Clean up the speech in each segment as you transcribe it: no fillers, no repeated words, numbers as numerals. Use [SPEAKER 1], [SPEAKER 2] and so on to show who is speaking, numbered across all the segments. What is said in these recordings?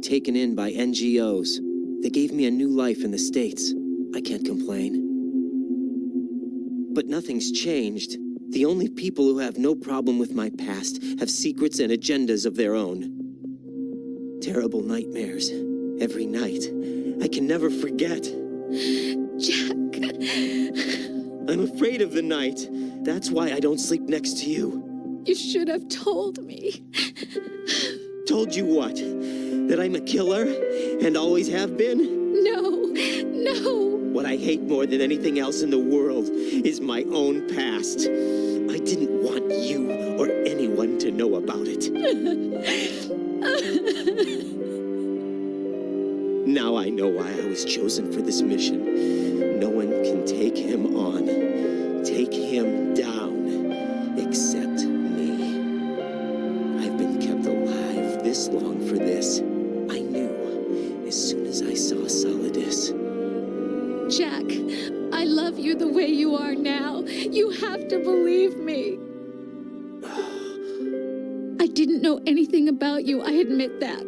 [SPEAKER 1] taken in by NGOs. They gave me a new life in the States. I can't complain. But nothing's changed. The only people who have no problem with my past have secrets and agendas of their own. Terrible nightmares. Every night. I can never forget.
[SPEAKER 2] Jack.
[SPEAKER 1] I'm afraid of the night. That's why I don't sleep next to you.
[SPEAKER 2] You should have told me.
[SPEAKER 1] Told you what? That I'm a killer and always have been?
[SPEAKER 2] No.
[SPEAKER 1] What I hate more than anything else in the world is my own past. I didn't want you or anyone to know about it. Now I know why I was chosen for this mission. No one can take him on, take him down, except me. I've been kept alive this long for this. I knew as soon as I saw Solidus.
[SPEAKER 2] Jack, I love you the way you are now. You have to believe me. I didn't know anything about you, I admit that.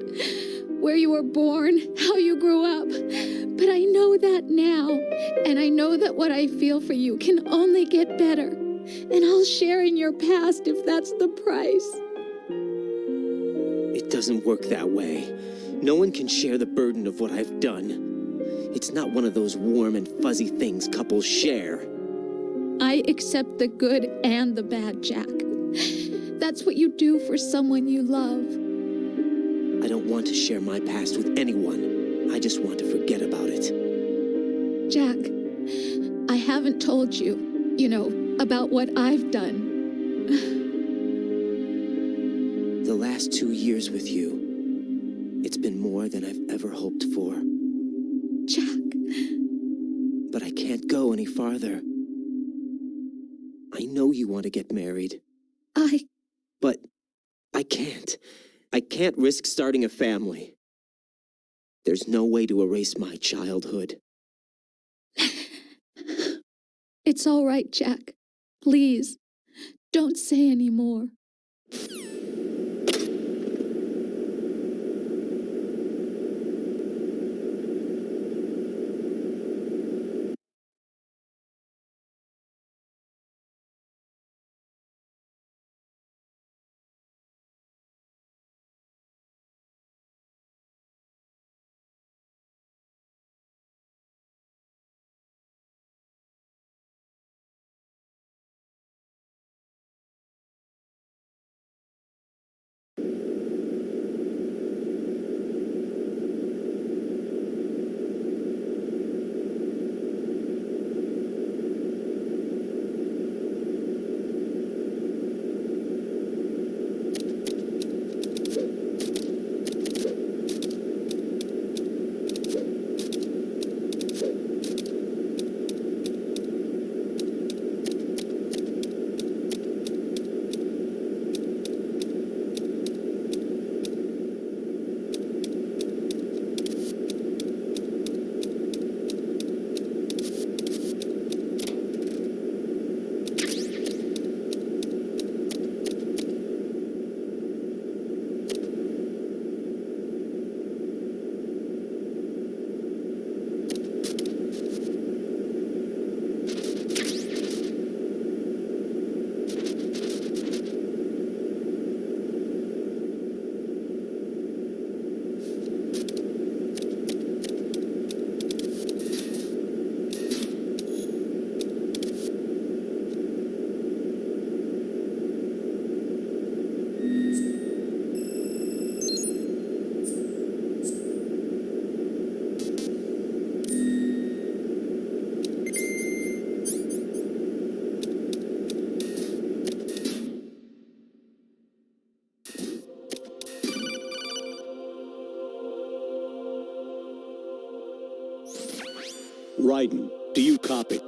[SPEAKER 2] Where you were born, how you grew up. But I know that now. And I know that what I feel for you can only get better. And I'll share in your past if that's the price.
[SPEAKER 1] It doesn't work that way. No one can share the burden of what I've done. It's not one of those warm and fuzzy things couples share.
[SPEAKER 2] I accept the good and the bad, Jack. That's what you do for someone you love.
[SPEAKER 1] I don't want to share my past with anyone. I just want to forget about it.
[SPEAKER 2] Jack, I haven't told you, about what I've done.
[SPEAKER 1] The last 2 years with you, it's been more than I've ever hoped for.
[SPEAKER 2] Jack.
[SPEAKER 1] But I can't go any farther. I know you want to get married. But I can't. I can't risk starting a family. There's no way to erase my childhood.
[SPEAKER 2] It's all right, Jack. Please, don't say any more.
[SPEAKER 3] Raiden, do you copy?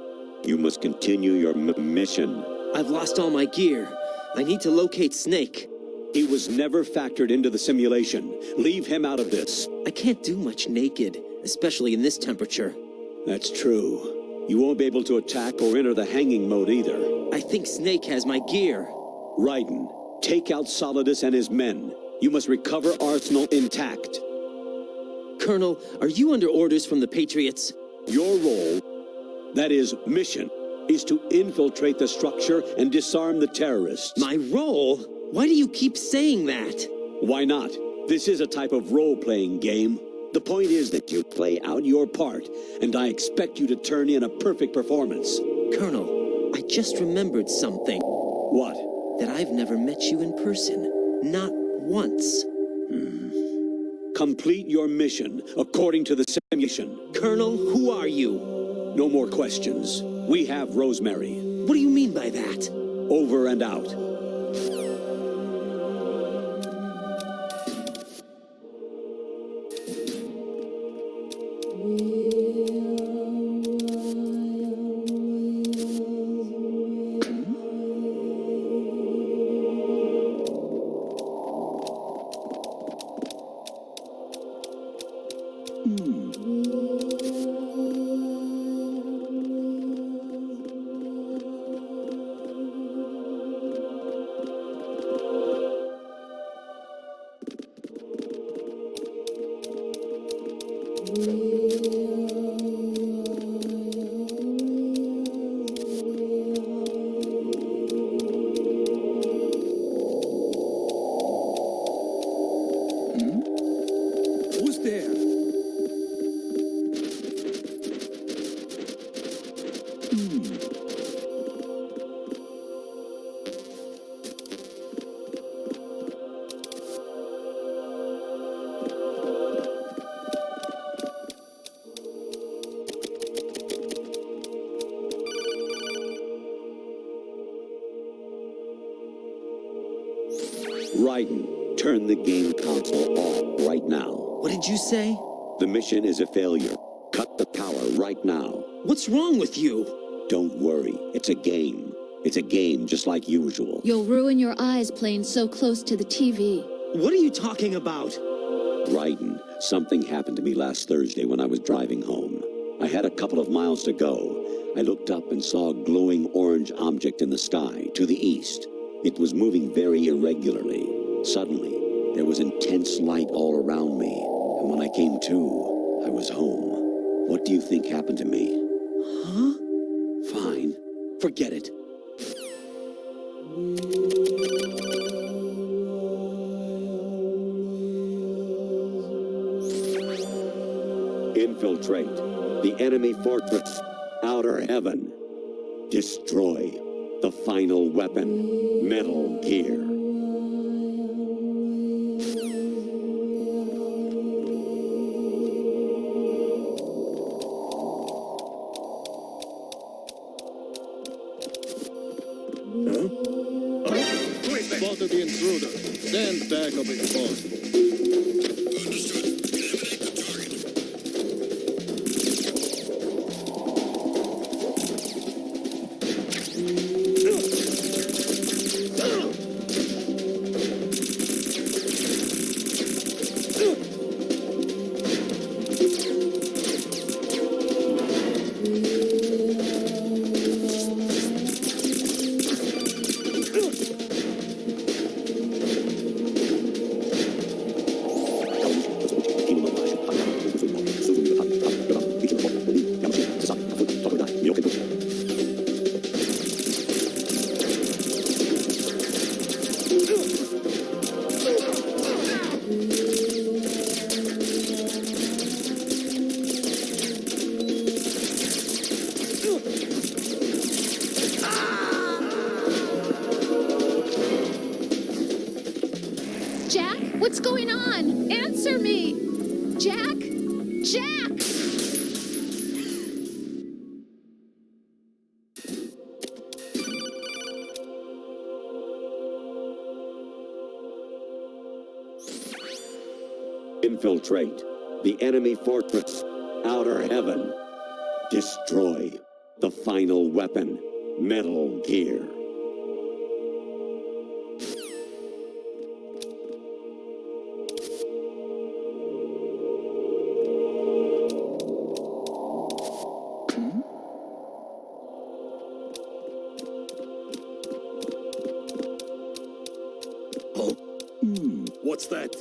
[SPEAKER 3] You must continue your mission.
[SPEAKER 1] I've lost all my gear. I need to locate Snake.
[SPEAKER 3] He was never factored into the simulation. Leave him out of this.
[SPEAKER 1] I can't do much naked, especially in this temperature.
[SPEAKER 3] That's true. You won't be able to attack or enter the hanging mode either.
[SPEAKER 1] I think Snake has my gear.
[SPEAKER 3] Raiden, take out Solidus and his men. You must recover Arsenal intact.
[SPEAKER 1] Colonel, are you under orders from the Patriots?
[SPEAKER 3] Your role, that is, mission, is to infiltrate the structure and disarm the terrorists.
[SPEAKER 1] My role? Why do you keep saying that?
[SPEAKER 3] Why not? This is a type of role-playing game. The point is that you play out your part, and I expect you to turn in a perfect performance.
[SPEAKER 1] Colonel, I just remembered something.
[SPEAKER 3] What?
[SPEAKER 1] That I've never met you in person. Not once.
[SPEAKER 3] Complete your mission according to the simulation.
[SPEAKER 1] Colonel, who are you?
[SPEAKER 3] No more questions. We have Rosemary.
[SPEAKER 1] What do you mean by that?
[SPEAKER 3] Over and out.
[SPEAKER 4] Who's there?
[SPEAKER 3] Raiden, turn the game console off right now.
[SPEAKER 1] What did you say?
[SPEAKER 3] The mission is a failure. Cut the power right now.
[SPEAKER 1] What's wrong with you?
[SPEAKER 3] Don't worry. It's a game. It's a game just like usual.
[SPEAKER 2] You'll ruin your eyes playing so close to the TV.
[SPEAKER 1] What are you talking about?
[SPEAKER 3] Raiden, something happened to me last Thursday when I was driving home. I had a couple of miles to go. I looked up and saw a glowing orange object in the sky to the east. It was moving very irregularly. Suddenly, there was intense light all around me, and when I came to, I was home. What do you think happened to me?
[SPEAKER 1] Huh?
[SPEAKER 3] Fine. Forget it. Infiltrate the enemy fortress, Outer Heaven. Destroy the final weapon, Metal Gear.
[SPEAKER 4] Spotted the intruder. Stand back of it possible.
[SPEAKER 2] Jack, what's going on? Answer me! Jack? Jack!
[SPEAKER 3] Infiltrate the enemy fortress, Outer Heaven. Destroy the final weapon, Metal Gear.
[SPEAKER 4] What's that?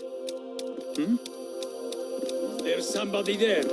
[SPEAKER 5] There's somebody there.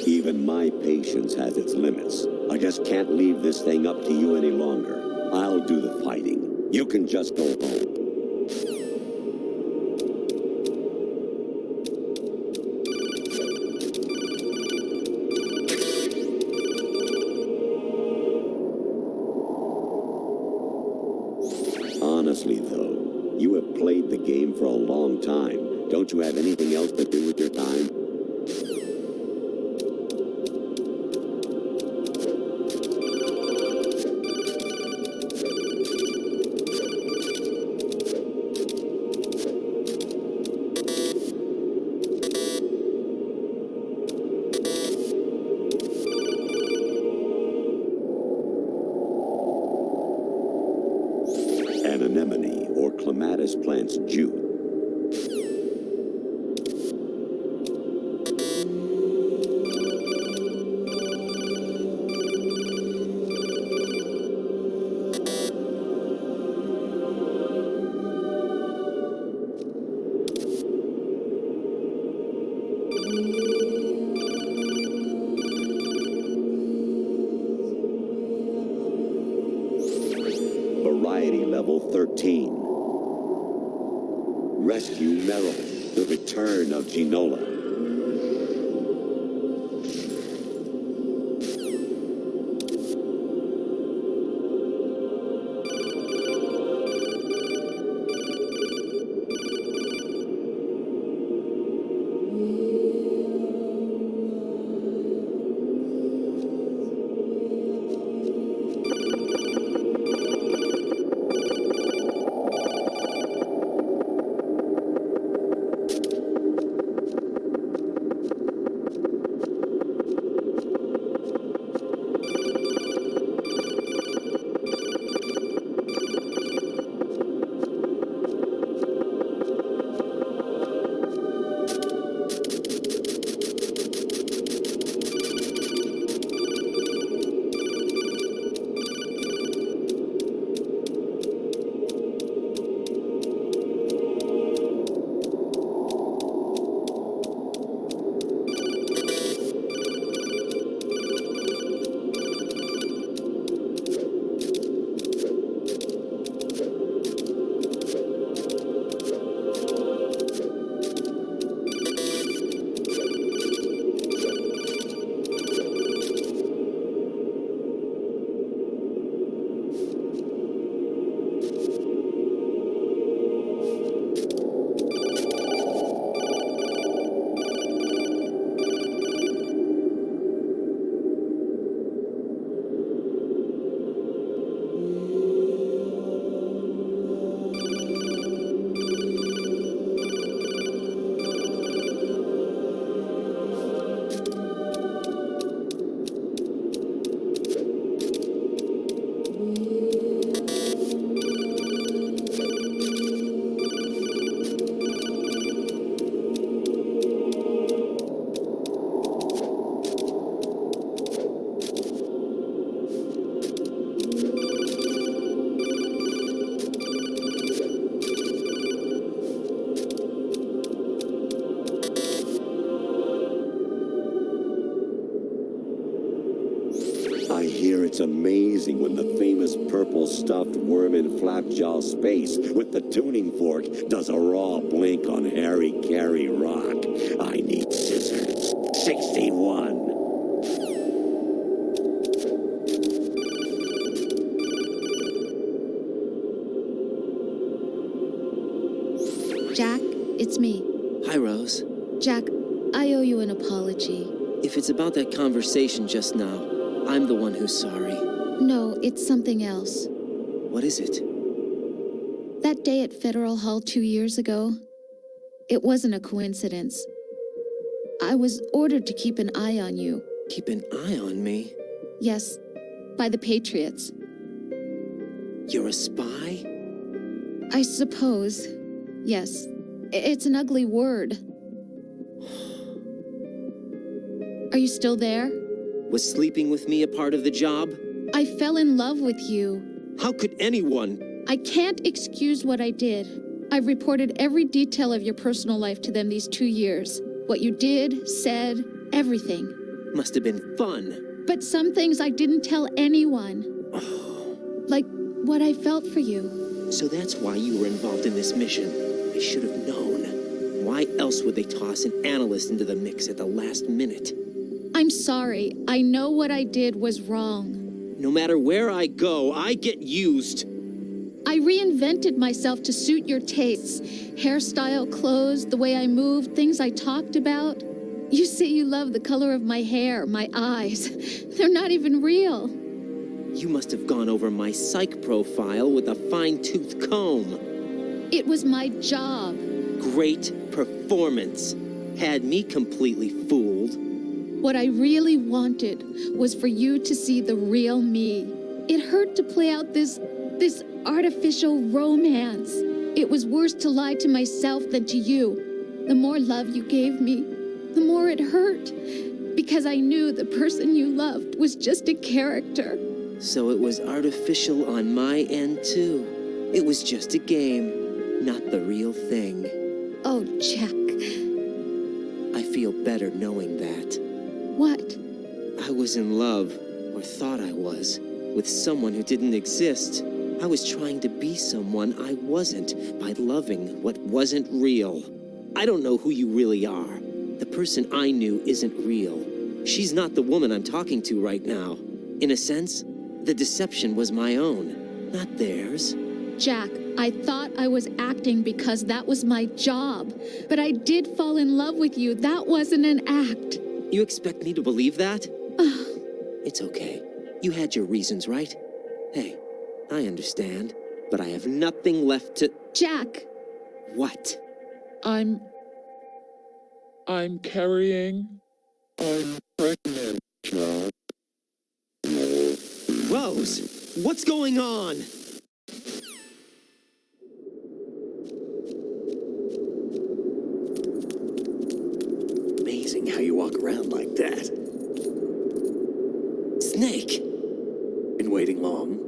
[SPEAKER 3] Even my patience has its limits. I just can't leave this thing up to you any longer. I'll do the fighting. You can just go home. Honestly, though, you have played the game for a long time. Don't you have anything else to do with your time? An anemone or clematis plant's juice. Variety level 13. Rescue Merrill. The return of Ginola. I hear it's amazing when the famous purple stuffed worm in Flapjaw Space with the tuning fork does a raw blink on Harry Carey Rock. I
[SPEAKER 1] Rose.
[SPEAKER 2] Jack, I owe you an apology.
[SPEAKER 1] If it's about that conversation just now, I'm the one who's sorry.
[SPEAKER 2] No, it's something else.
[SPEAKER 1] What is it?
[SPEAKER 2] That day at Federal Hall 2 years ago, it wasn't a coincidence. I was ordered to keep an eye on you.
[SPEAKER 1] Keep an eye on me?
[SPEAKER 2] Yes, by the Patriots.
[SPEAKER 1] You're a spy?
[SPEAKER 2] I suppose. Yes. It's an ugly word. Are you still there?
[SPEAKER 1] Was sleeping with me a part of the job?
[SPEAKER 2] I fell in love with you.
[SPEAKER 1] How could anyone?
[SPEAKER 2] I can't excuse what I did. I've reported every detail of your personal life to them these 2 years. What you did, said, everything.
[SPEAKER 1] Must have been fun.
[SPEAKER 2] But some things I didn't tell anyone. Like what I felt for you.
[SPEAKER 1] So that's why you were involved in this mission. I should have known. Why else would they toss an analyst into the mix at the last minute?
[SPEAKER 2] I'm sorry. I know what I did was wrong.
[SPEAKER 1] No matter where I go, I get used.
[SPEAKER 2] I reinvented myself to suit your tastes. Hairstyle, clothes, the way I moved, things I talked about. You say you love the color of my hair, my eyes. They're not even real.
[SPEAKER 1] You must have gone over my psych profile with a fine-tooth comb.
[SPEAKER 2] It was my job.
[SPEAKER 1] Great performance. Had me completely fooled.
[SPEAKER 2] What I really wanted was for you to see the real me. It hurt to play out this artificial romance. It was worse to lie to myself than to you. The more love you gave me, the more it hurt. Because I knew the person you loved was just a character.
[SPEAKER 1] So it was artificial on my end, too. It was just a game, not the real thing.
[SPEAKER 2] Oh, Jack.
[SPEAKER 1] I feel better knowing that.
[SPEAKER 2] What?
[SPEAKER 1] I was in love, or thought I was, with someone who didn't exist. I was trying to be someone I wasn't by loving what wasn't real. I don't know who you really are. The person I knew isn't real. She's not the woman I'm talking to right now. In a sense, the deception was my own, not theirs.
[SPEAKER 2] Jack, I thought I was acting because that was my job. But I did fall in love with you. That wasn't an act.
[SPEAKER 1] You expect me to believe that? It's okay. You had your reasons, right? Hey, I understand, but I have nothing left to...
[SPEAKER 2] Jack!
[SPEAKER 1] What?
[SPEAKER 5] I'm carrying. I'm pregnant, Jack.
[SPEAKER 1] Rose, what's going on?
[SPEAKER 6] Amazing how you walk around like that.
[SPEAKER 1] Snake!
[SPEAKER 6] Been waiting long?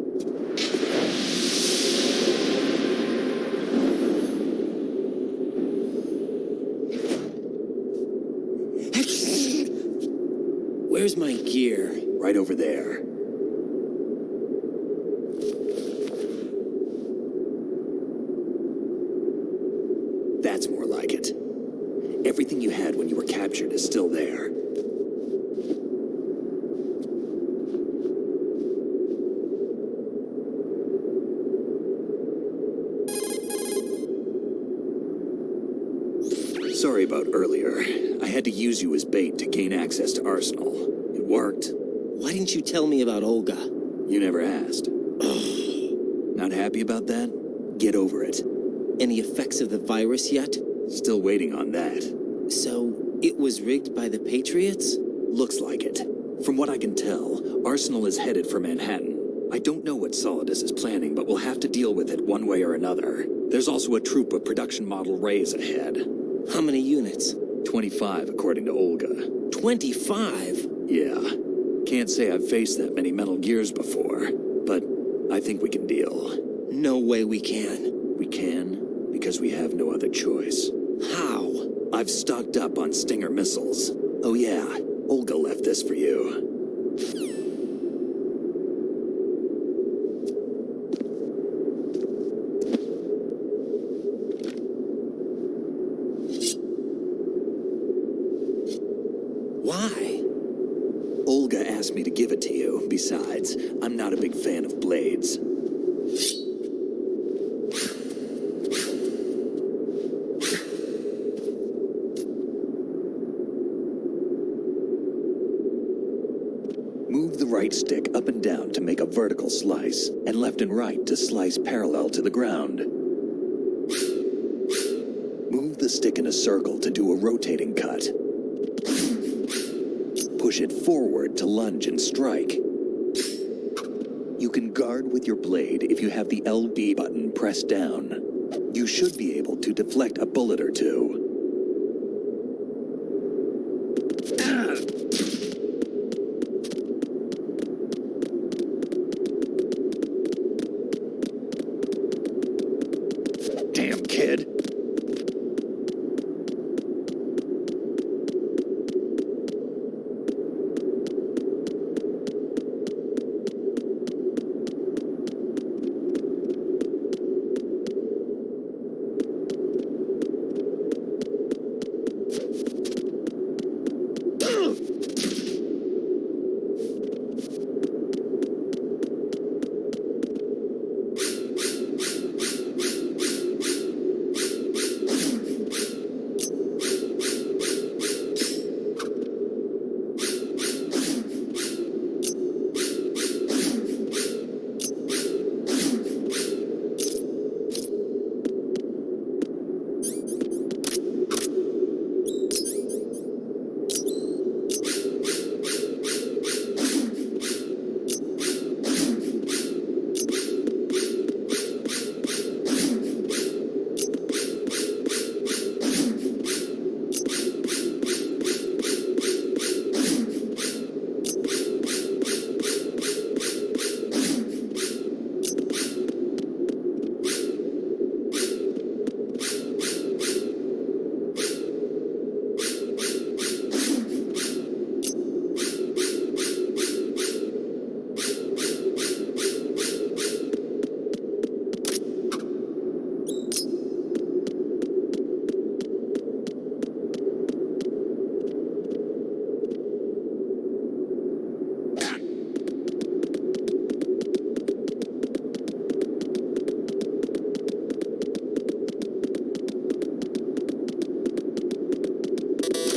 [SPEAKER 1] Where's my gear?
[SPEAKER 6] Right over there. That's more like it. Everything you had when you were captured is still there. Sorry about earlier. I had to use you as bait to gain access to Arsenal. It worked.
[SPEAKER 1] Why didn't you tell me about Olga?
[SPEAKER 6] You never asked. Not happy about that? Get over it.
[SPEAKER 1] Any effects of the virus yet?
[SPEAKER 6] Still waiting on that.
[SPEAKER 1] So, it was rigged by the Patriots?
[SPEAKER 6] Looks like it. From what I can tell, Arsenal is headed for Manhattan. I don't know what Solidus is planning, but we'll have to deal with it one way or another. There's also a troop of production model Rays ahead.
[SPEAKER 1] How many units?
[SPEAKER 6] 25, according to Olga.
[SPEAKER 1] 25?
[SPEAKER 6] Yeah. Can't say I've faced that many Metal Gears before, but I think we can deal.
[SPEAKER 1] No way we can.
[SPEAKER 6] We can, because we have no other choice.
[SPEAKER 1] How?
[SPEAKER 6] I've stocked up on Stinger missiles. Oh yeah, Olga left this for you.
[SPEAKER 1] Why?
[SPEAKER 6] Olga asked me to give it to you. Besides, I'm not a big fan of blades. right stick up and down to make a vertical slice, and left and right to slice parallel to the ground. Move the stick in a circle to do a rotating cut. Push it forward to lunge and strike. You can guard with your blade if you have the LB button pressed down. You should be able to deflect a bullet or two. Damn kid.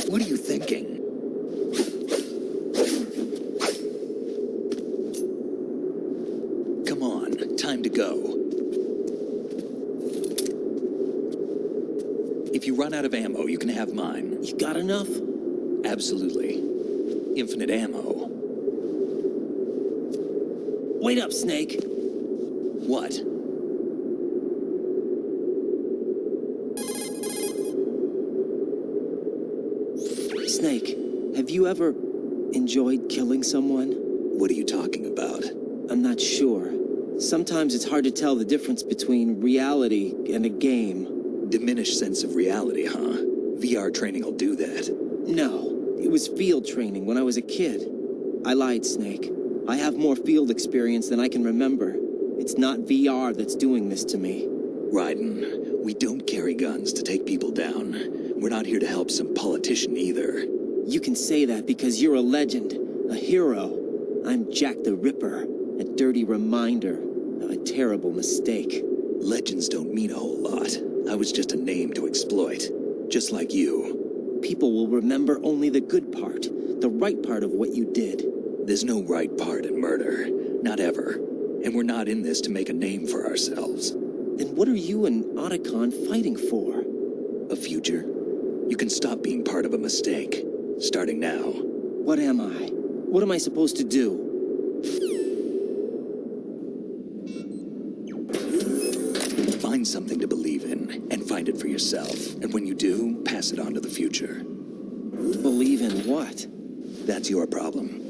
[SPEAKER 6] What are you thinking? Come on, time to go. If you run out of ammo, you can have mine.
[SPEAKER 1] You got enough?
[SPEAKER 6] Absolutely. Infinite ammo.
[SPEAKER 1] Wait up, Snake.
[SPEAKER 6] What?
[SPEAKER 1] Snake, have you ever enjoyed killing someone?
[SPEAKER 6] What are you talking about?
[SPEAKER 1] I'm not sure. Sometimes it's hard to tell the difference between reality and a game.
[SPEAKER 6] Diminished sense of reality, huh? VR training will do that.
[SPEAKER 1] No, it was field training when I was a kid. I lied, Snake. I have more field experience than I can remember. It's not VR that's doing this to me.
[SPEAKER 6] Raiden, we don't carry guns to take people down. We're not here to help some politician either.
[SPEAKER 1] You can say that because you're a legend, a hero. I'm Jack the Ripper, a dirty reminder of a terrible mistake.
[SPEAKER 6] Legends don't mean a whole lot. I was just a name to exploit, just like you.
[SPEAKER 1] People will remember only the good part, the right part of what you did.
[SPEAKER 6] There's no right part in murder, not ever. And we're not in this to make a name for ourselves.
[SPEAKER 1] Then what are you and Otacon fighting for?
[SPEAKER 6] A future? You can stop being part of a mistake, starting now.
[SPEAKER 1] What am I? What am I supposed to do?
[SPEAKER 6] Find something to believe in, and find it for yourself. And when you do, pass it on to the future.
[SPEAKER 1] Believe in what?
[SPEAKER 6] That's your problem.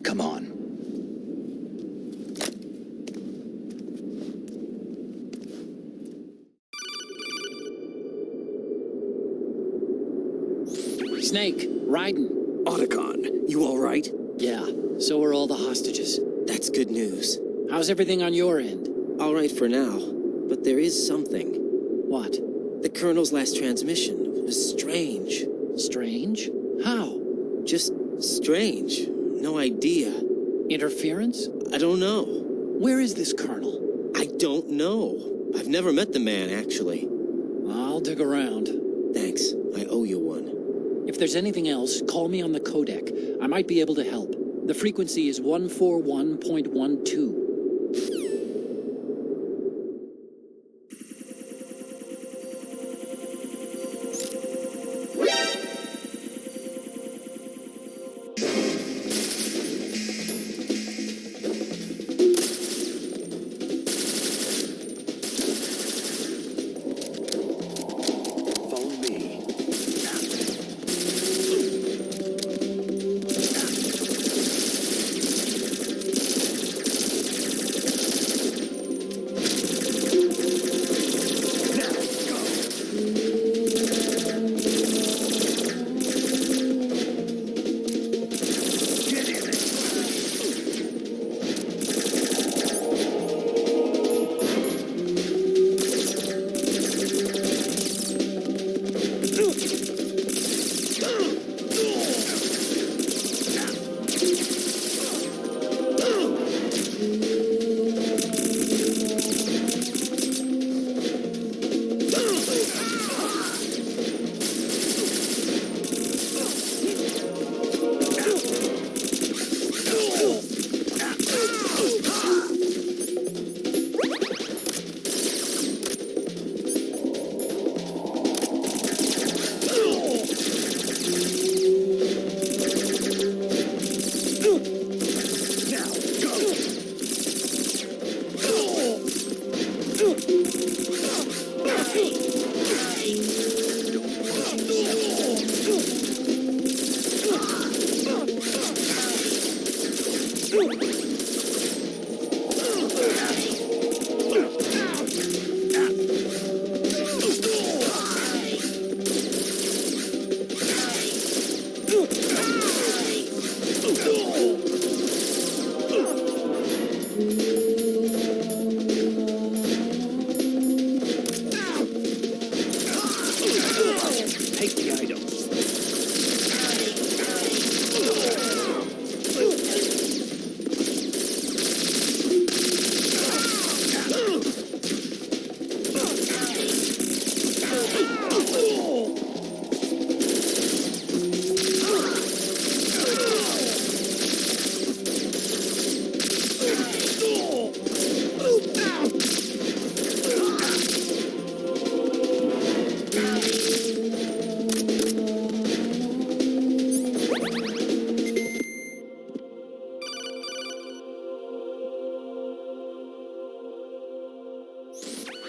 [SPEAKER 6] Come on.
[SPEAKER 7] Snake, Raiden.
[SPEAKER 6] Otacon, you all right?
[SPEAKER 7] Yeah, so are all the hostages.
[SPEAKER 1] That's good news.
[SPEAKER 7] How's everything on your end?
[SPEAKER 1] All right for now, but there is something.
[SPEAKER 7] What?
[SPEAKER 1] The Colonel's last transmission was strange.
[SPEAKER 7] Strange? How?
[SPEAKER 1] Just strange. No idea.
[SPEAKER 7] Interference?
[SPEAKER 1] I don't know.
[SPEAKER 7] Where is this colonel?
[SPEAKER 1] I don't know. I've never met the man, actually.
[SPEAKER 7] I'll dig around.
[SPEAKER 1] Thanks. I owe you one.
[SPEAKER 7] If there's anything else, call me on the codec. I might be able to help. The frequency is 141.12.
[SPEAKER 6] Follow me. Take the item.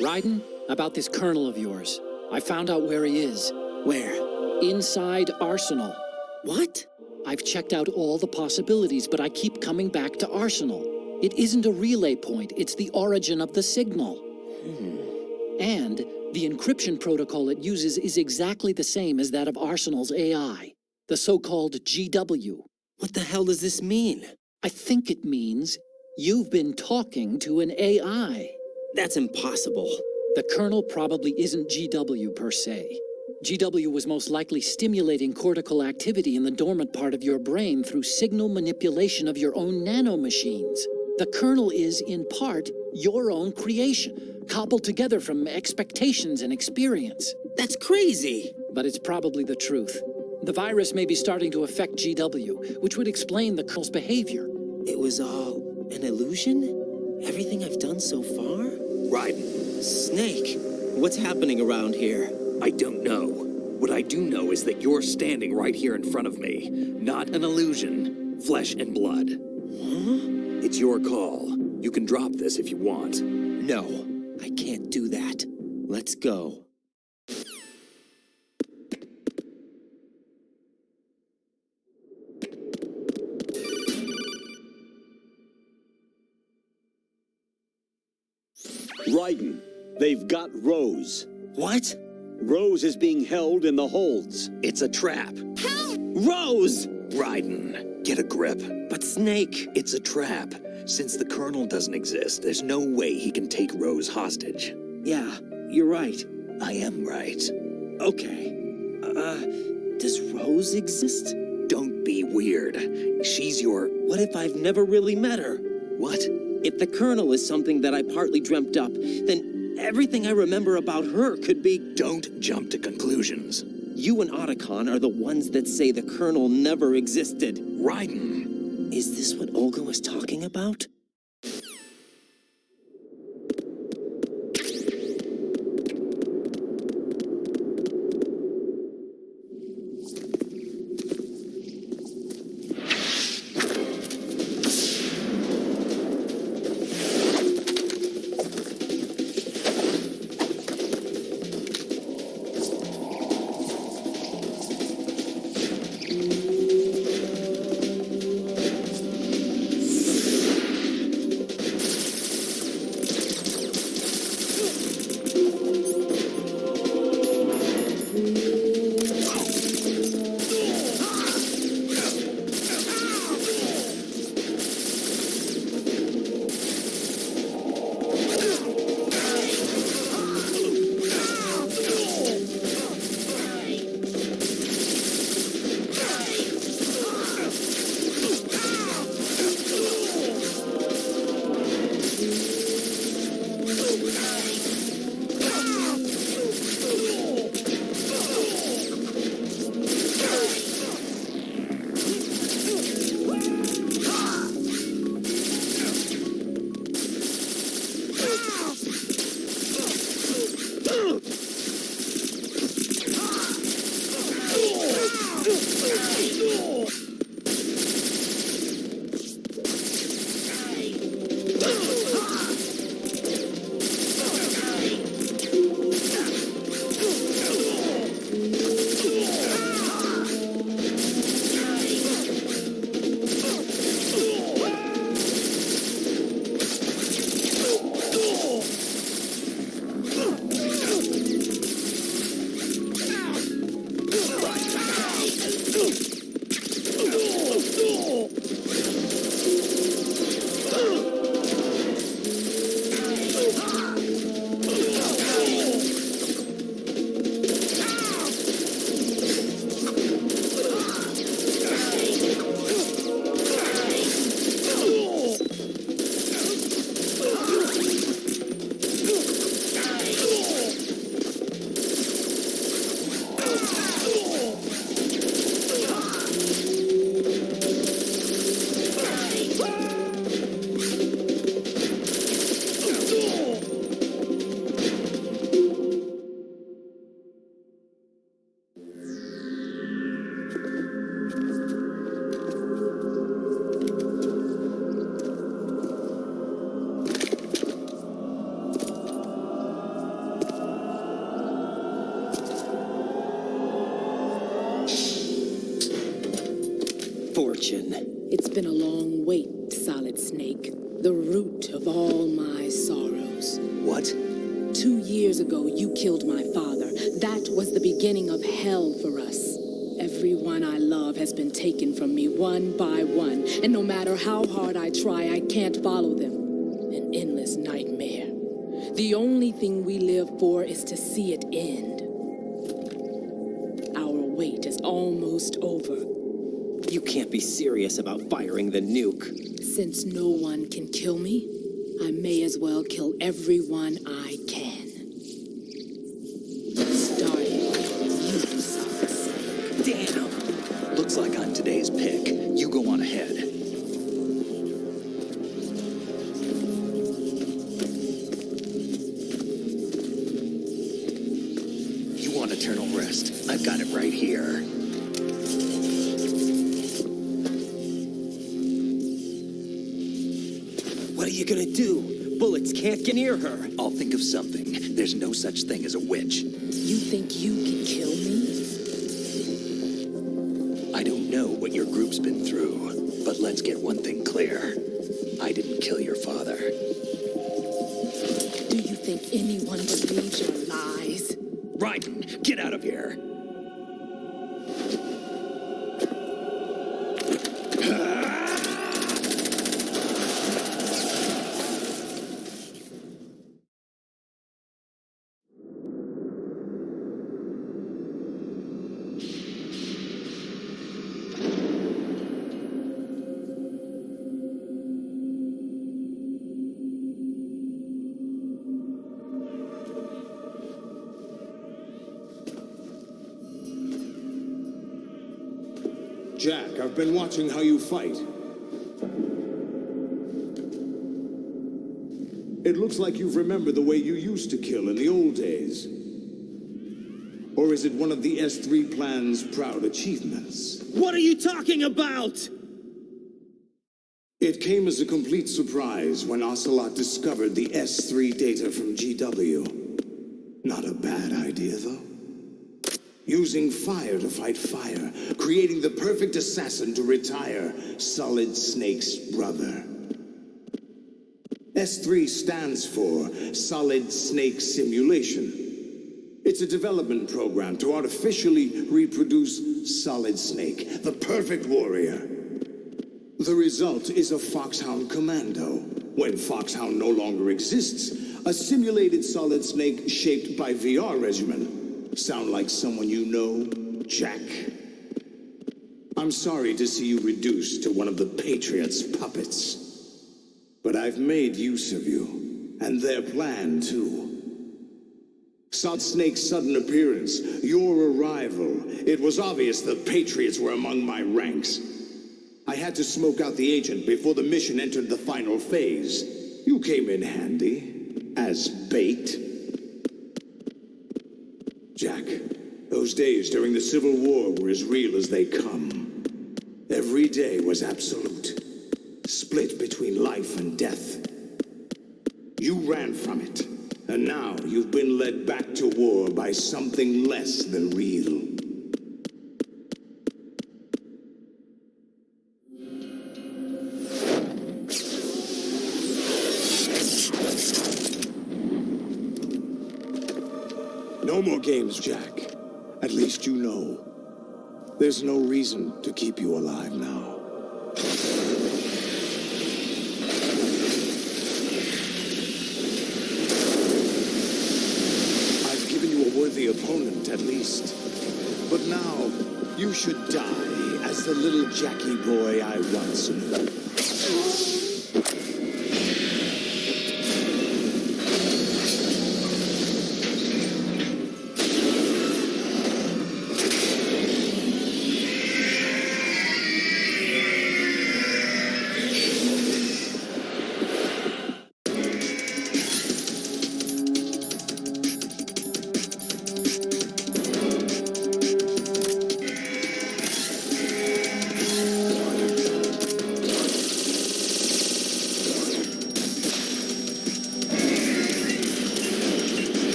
[SPEAKER 7] Raiden, about this colonel of yours. I found out where he is.
[SPEAKER 1] Where?
[SPEAKER 7] Inside Arsenal.
[SPEAKER 1] What?
[SPEAKER 7] I've checked out all the possibilities, but I keep coming back to Arsenal. It isn't a relay point, it's the origin of the signal. And the encryption protocol it uses is exactly the same as that of Arsenal's AI, the so-called GW.
[SPEAKER 1] What the hell does this mean?
[SPEAKER 7] I think it means you've been talking to an AI.
[SPEAKER 1] That's impossible.
[SPEAKER 7] The kernel probably isn't GW per se. GW was most likely stimulating cortical activity in the dormant part of your brain through signal manipulation of your own nanomachines. The kernel is, in part, your own creation, cobbled together from expectations and experience.
[SPEAKER 1] That's crazy.
[SPEAKER 7] But it's probably the truth. The virus may be starting to affect GW, which would explain the kernel's behavior.
[SPEAKER 1] It was all an illusion? Everything I've done so far?
[SPEAKER 6] Raiden,
[SPEAKER 1] Snake, what's happening around here?
[SPEAKER 6] I don't know. What I do know is that you're standing right here in front of me. Not an illusion. Flesh and blood.
[SPEAKER 1] Huh?
[SPEAKER 6] It's your call. You can drop this if you want.
[SPEAKER 1] No, I can't do that. Let's go.
[SPEAKER 3] Raiden, they've got Rose.
[SPEAKER 1] What?
[SPEAKER 3] Rose is being held in the holds.
[SPEAKER 6] It's a trap.
[SPEAKER 1] Rose!
[SPEAKER 6] Raiden, get a grip.
[SPEAKER 1] But Snake...
[SPEAKER 6] It's a trap. Since the Colonel doesn't exist, there's no way he can take Rose hostage.
[SPEAKER 1] Yeah, you're right.
[SPEAKER 6] I am right.
[SPEAKER 1] Okay. Does Rose exist?
[SPEAKER 6] Don't be weird. She's your...
[SPEAKER 1] What if I've never really met her?
[SPEAKER 6] What?
[SPEAKER 1] If the Colonel is something that I partly dreamt up, then everything I remember about her could be...
[SPEAKER 6] Don't jump to conclusions.
[SPEAKER 1] You and Otacon are the ones that say the Colonel never existed.
[SPEAKER 6] Raiden,
[SPEAKER 1] Is this what Olga was talking about? Fortune.
[SPEAKER 8] It's been a long wait, Solid Snake. The root of all my sorrows.
[SPEAKER 1] What?
[SPEAKER 8] 2 years ago, you killed my father. That was the beginning of hell for us. Everyone I love has been taken from me one by one, and no matter how hard I try, I can't follow them. An endless nightmare. The only thing we live for is to see it end. Our wait is almost over.
[SPEAKER 1] You can't be serious about firing the nuke.
[SPEAKER 8] Since no one can kill me, I may as well kill everyone I can. Starting with you, Solid Snake.
[SPEAKER 1] Damn!
[SPEAKER 6] Looks like I'm today's pick. You go on ahead. You want eternal rest? I've got it right here.
[SPEAKER 1] What are you gonna do? Bullets can't get near her.
[SPEAKER 6] I'll think of something. There's no such thing as a witch.
[SPEAKER 8] You think you can kill me?
[SPEAKER 6] I don't know what your group's been through, but let's get one thing clear. I didn't kill your father.
[SPEAKER 8] Do you think anyone believes your lies?
[SPEAKER 6] Raiden, get out of here!
[SPEAKER 9] Jack, I've been watching how you fight. It looks like you've remembered the way you used to kill in the old days. Or is it one of the S3 plan's proud achievements?
[SPEAKER 1] What are you talking about?
[SPEAKER 9] It came as a complete surprise when Ocelot discovered the S3 data from GW. Not a bad idea, though. Using fire to fight fire, creating the perfect assassin to retire Solid Snake's brother. S3 stands for Solid Snake Simulation. It's a development program to artificially reproduce Solid Snake, the perfect warrior. The result is a Foxhound Commando. When Foxhound no longer exists, a simulated Solid Snake shaped by VR regimen. Sound like someone you know, Jack? I'm sorry to see you reduced to one of the Patriots' puppets. But I've made use of you, and their plan too. Solid Snake's sudden appearance, your arrival, it was obvious the Patriots were among my ranks. I had to smoke out the agent before the mission entered the final phase. You came in handy, as bait. Jack, those days during the Civil War were as real as they come. Every day was absolute, split between life and death. You ran from it, and now you've been led back to war by something less than real. No more games, Jack. At least you know. There's no reason to keep you alive now. I've given you a worthy opponent, at least. But now, you should die as the little Jackie boy I once knew.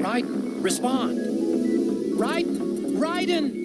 [SPEAKER 7] Raiden, respond. Raiden!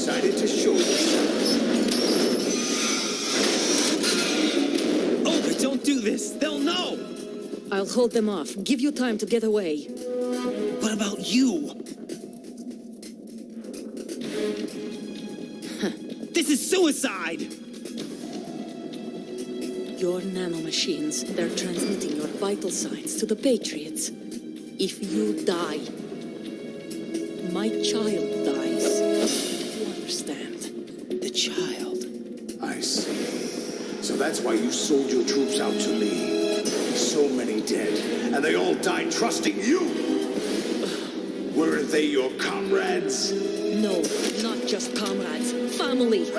[SPEAKER 9] decided to show themselves.
[SPEAKER 1] Oh, but don't do this! They'll know!
[SPEAKER 10] I'll hold them off. Give you time to get away.
[SPEAKER 1] What about you? This is suicide!
[SPEAKER 10] Your nanomachines, they're transmitting your vital signs to the Patriots. If you die, my child dies. You understand?
[SPEAKER 1] The child.
[SPEAKER 9] I see. So that's why you sold your troops out to me. So many dead, and they all died trusting you! Weren't they your comrades?
[SPEAKER 10] No, not just comrades. Family.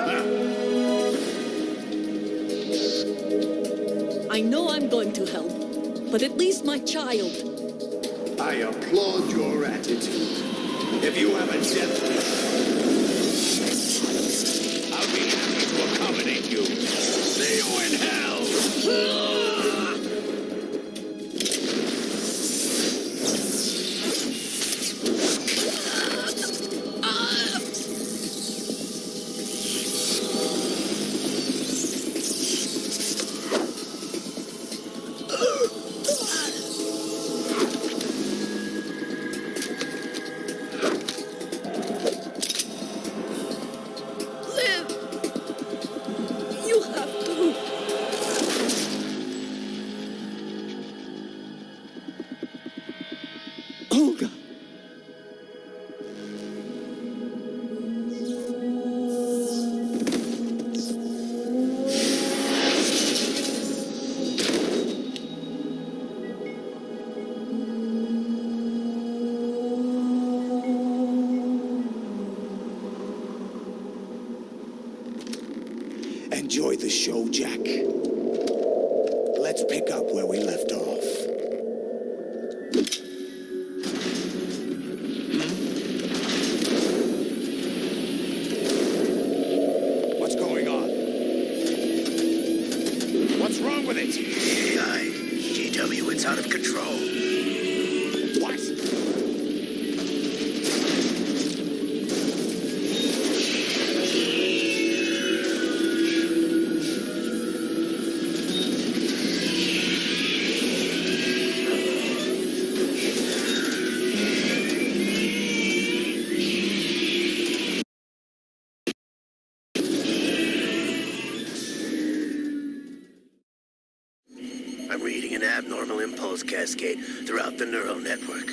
[SPEAKER 10] I know I'm going to help, but at least my child.
[SPEAKER 9] I applaud your attitude. If you have a death wish, I'll be happy to accommodate you. See you in hell!
[SPEAKER 10] You have to.
[SPEAKER 1] Olga!
[SPEAKER 9] Enjoy the show, Jack. Let's pick up where we left off. What's going on? What's wrong with it? GW, it's out of control. What?
[SPEAKER 11] I'm reading an abnormal impulse cascade throughout the neural network.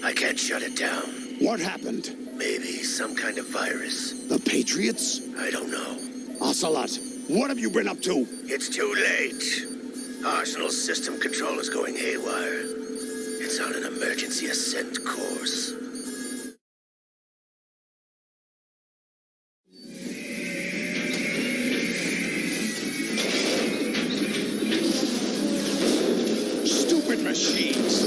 [SPEAKER 11] I can't shut it down.
[SPEAKER 9] What happened?
[SPEAKER 11] Maybe some kind of virus.
[SPEAKER 9] The Patriots?
[SPEAKER 11] I don't know.
[SPEAKER 9] Ocelot, what have you been up to?
[SPEAKER 11] It's too late. Arsenal's system control is going haywire. It's on an emergency ascent course.
[SPEAKER 9] Stupid machines!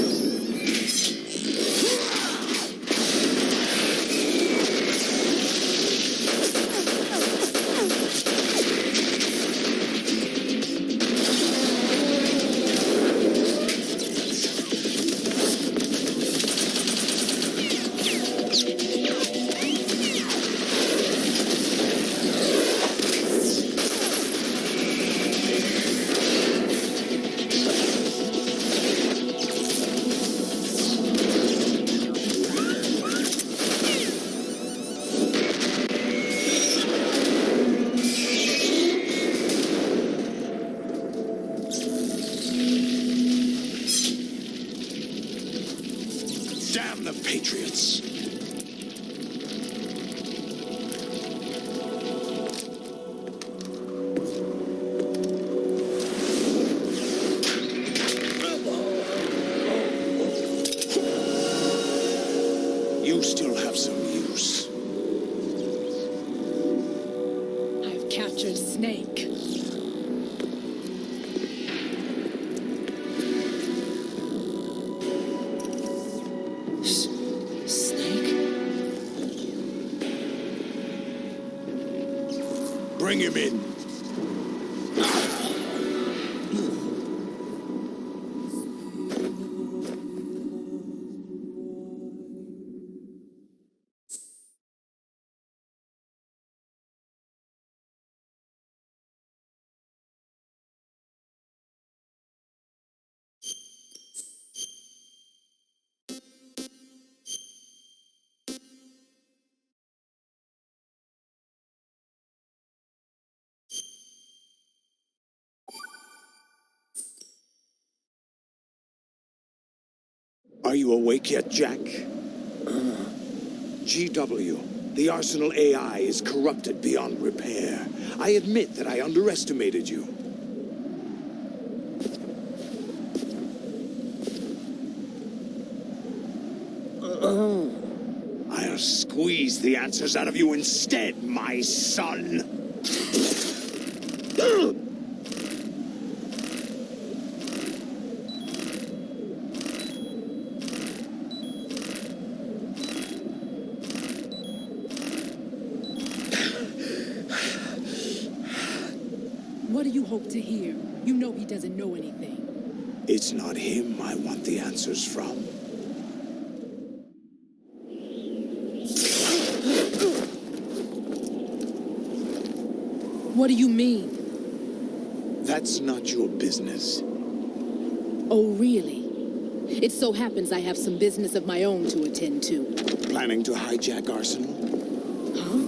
[SPEAKER 9] Damn the Patriots! You still have some use.
[SPEAKER 8] I've captured Snake.
[SPEAKER 10] Snake?
[SPEAKER 9] Bring him in. Are you awake yet, Jack? GW, the Arsenal AI is corrupted beyond repair. I admit that I underestimated you. I'll squeeze the answers out of you instead, my son.
[SPEAKER 8] What do you hope to hear? You know he doesn't know anything.
[SPEAKER 9] It's not him I want the answers from.
[SPEAKER 8] What do you mean?
[SPEAKER 9] That's not your business.
[SPEAKER 8] Oh, really? It so happens I have some business of my own to attend to.
[SPEAKER 9] Planning to hijack Arsenal?
[SPEAKER 8] Huh?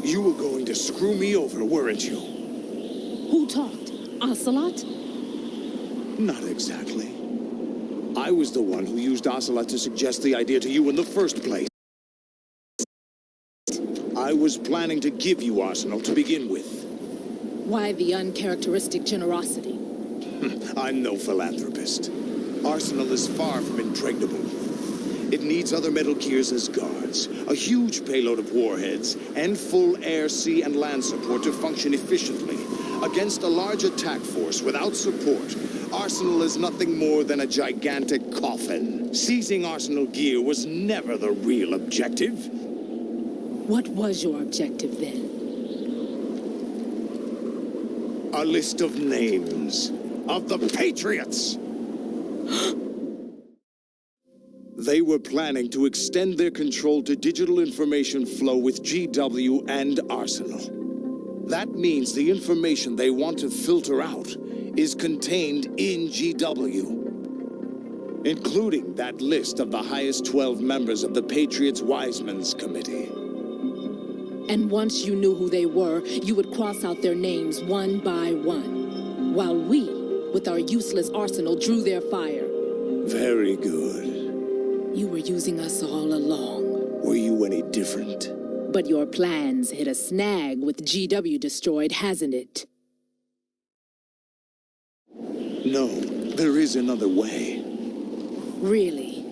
[SPEAKER 9] You were going to screw me over, weren't you?
[SPEAKER 8] Who talked? Ocelot?
[SPEAKER 9] Not exactly. I was the one who used Ocelot to suggest the idea to you in the first place. I was planning to give you Arsenal to begin with.
[SPEAKER 8] Why the uncharacteristic generosity?
[SPEAKER 9] I'm no philanthropist. Arsenal is far from impregnable. It needs other Metal Gears as guards, a huge payload of warheads, and full air, sea, and land support to function efficiently. Against a large attack force without support, Arsenal is nothing more than a gigantic coffin. Seizing Arsenal gear was never the real objective.
[SPEAKER 8] What was your objective then?
[SPEAKER 9] A list of names of the Patriots! They were planning to extend their control to digital information flow with GW and Arsenal. That means the information they want to filter out is contained in GW, including that list of the highest 12 members of the Patriots Wiseman's Committee.
[SPEAKER 8] And once you knew who they were, you would cross out their names one by one, while we, with our useless arsenal, drew their fire.
[SPEAKER 9] Very good.
[SPEAKER 8] You were using us all along.
[SPEAKER 9] Were you any different?
[SPEAKER 8] But your plans hit a snag with GW destroyed, hasn't it?
[SPEAKER 9] No, there is another way.
[SPEAKER 8] Really?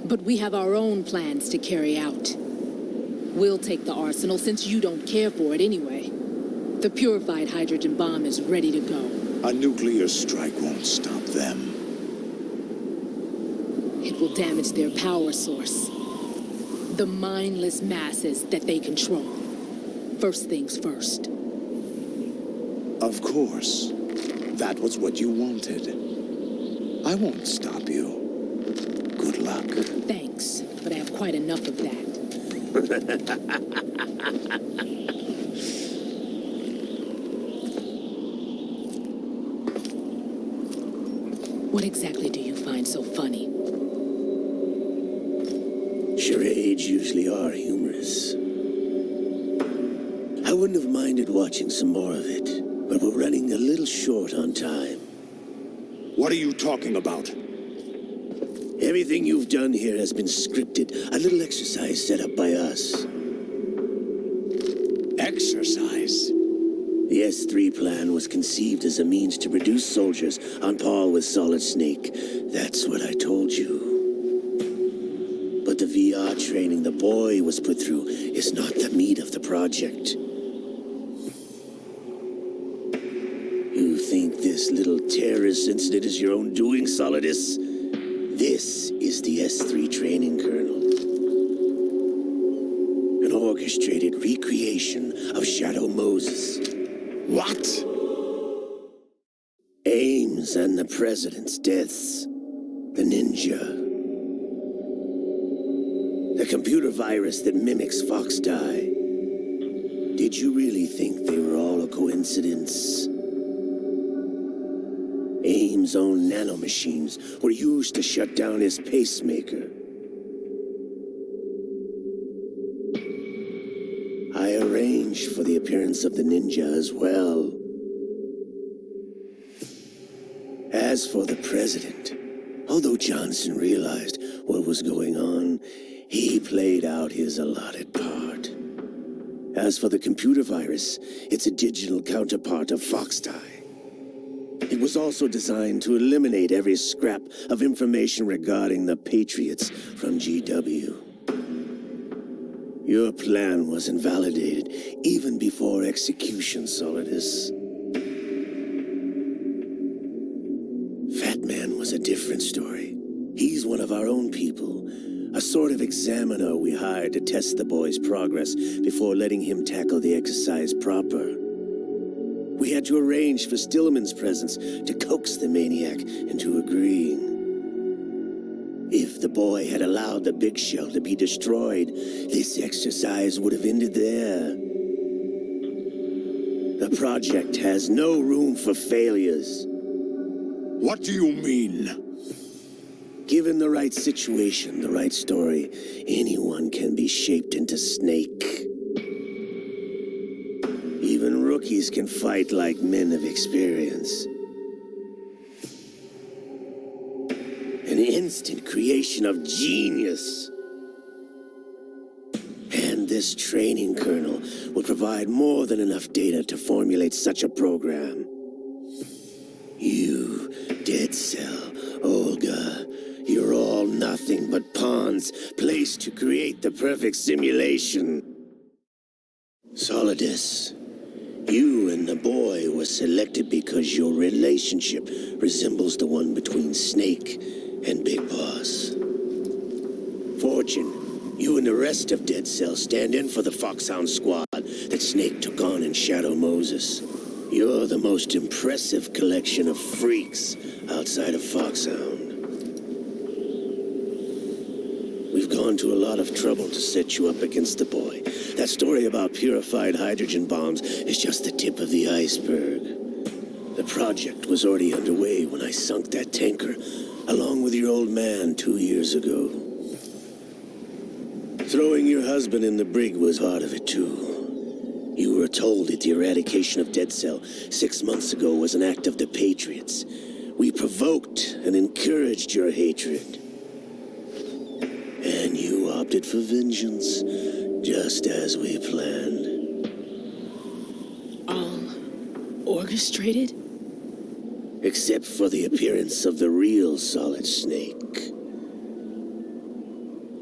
[SPEAKER 8] But we have our own plans to carry out. We'll take the arsenal since you don't care for it anyway. The purified hydrogen bomb is ready to go.
[SPEAKER 9] A nuclear strike won't stop them.
[SPEAKER 8] It will damage their power source. The mindless masses that they control. First things first.
[SPEAKER 9] Of course. That was what you wanted. I won't stop you. Good luck.
[SPEAKER 8] Thanks, but I have quite enough of that. What exactly do you find so funny?
[SPEAKER 11] Charades usually are humorous. I wouldn't have minded watching some more of it, but we're running a little short on time.
[SPEAKER 9] What are you talking about?
[SPEAKER 11] Everything you've done here has been scripted, a little exercise set up by us.
[SPEAKER 9] Exercise?
[SPEAKER 11] The S3 plan was conceived as a means to produce soldiers on par with Solid Snake. That's what I told you. But the VR training the boy was put through is not the meat of the project. You think this little terrorist incident is your own doing, Solidus? This is the S3 training kernel. An orchestrated recreation of Shadow Moses.
[SPEAKER 9] What?
[SPEAKER 11] Ames and the President's deaths. The Ninja. The computer virus that mimics Fox Die. Did you really think they were all a coincidence? Ames' own nanomachines were used to shut down his pacemaker. I arranged for the appearance of the Ninja as well. As for the President, Although Johnson realized what was going on, he played out his allotted part. As for the computer virus, it's a digital counterpart of Foxdie. It was also designed to eliminate every scrap of information regarding the Patriots from GW. Your plan was invalidated even before execution, Solidus. Fat Man was a different story. He's one of our own people, a sort of examiner we hired to test the boy's progress before letting him tackle the exercise proper. We had to arrange for Stillman's presence to coax the maniac into agreeing. If the boy had allowed the big shell to be destroyed, this exercise would have ended there. The project has no room for failures.
[SPEAKER 9] What do you mean?
[SPEAKER 11] Given the right situation, the right story, anyone can be shaped into Snake. Even rookies can fight like men of experience. An instant creation of genius. And this training kernel would provide more than enough data to formulate such a program. You, Dead Cell, Olga, you're all nothing but pawns placed to create the perfect simulation. Solidus, you and the boy were selected because your relationship resembles the one between Snake and Big Boss. Fortune, you and the rest of Dead Cell stand in for the Foxhound squad that Snake took on in Shadow Moses. You're the most impressive collection of freaks outside of Foxhound. We've gone to a lot of trouble to set you up against the boy. That story about purified hydrogen bombs is just the tip of the iceberg. The project was already underway when I sunk that tanker, along with your old man 2 years ago. Throwing your husband in the brig was part of it too. You were told that the eradication of Dead Cell 6 months ago was an act of the Patriots. We provoked and encouraged your hatred. And you opted for vengeance, just as we planned.
[SPEAKER 8] All orchestrated?
[SPEAKER 11] Except for the appearance of the real Solid Snake.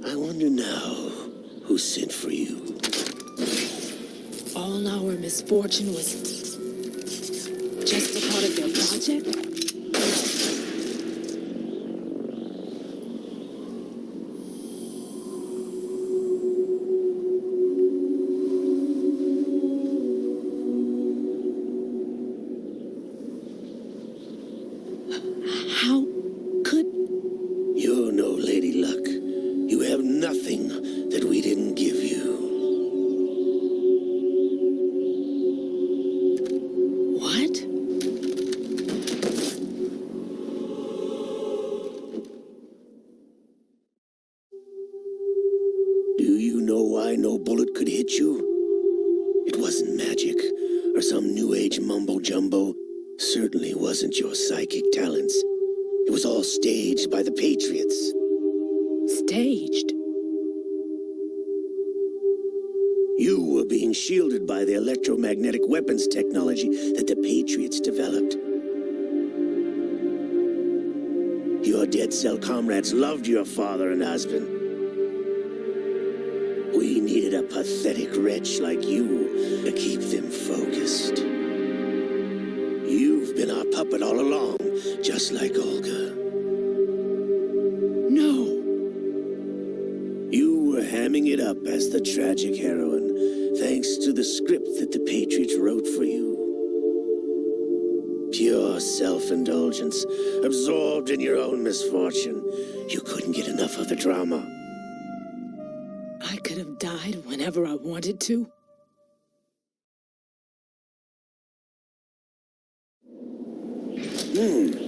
[SPEAKER 11] I wonder now who sent for you.
[SPEAKER 8] All our misfortune was just a part of their project? How could...
[SPEAKER 11] You're no Lady Luck. You have nothing that we didn't give you.
[SPEAKER 8] What?
[SPEAKER 11] Do you know why no bullet could hit you? It wasn't magic or some new age mumbo-jumbo. Certainly wasn't your psychic talents. It was all staged by the Patriots.
[SPEAKER 8] Staged?
[SPEAKER 11] You were being shielded by the electromagnetic weapons technology that the Patriots developed. Your Dead Cell comrades loved your father and husband. We needed a pathetic wretch like you to keep them focused. You've been our puppet all along, just like Olga.
[SPEAKER 8] No.
[SPEAKER 11] You were hamming it up as the tragic heroine, thanks to the script that the Patriots wrote for you. Pure self-indulgence, absorbed in your own misfortune. You couldn't get enough of the drama.
[SPEAKER 8] I could have died whenever I wanted to.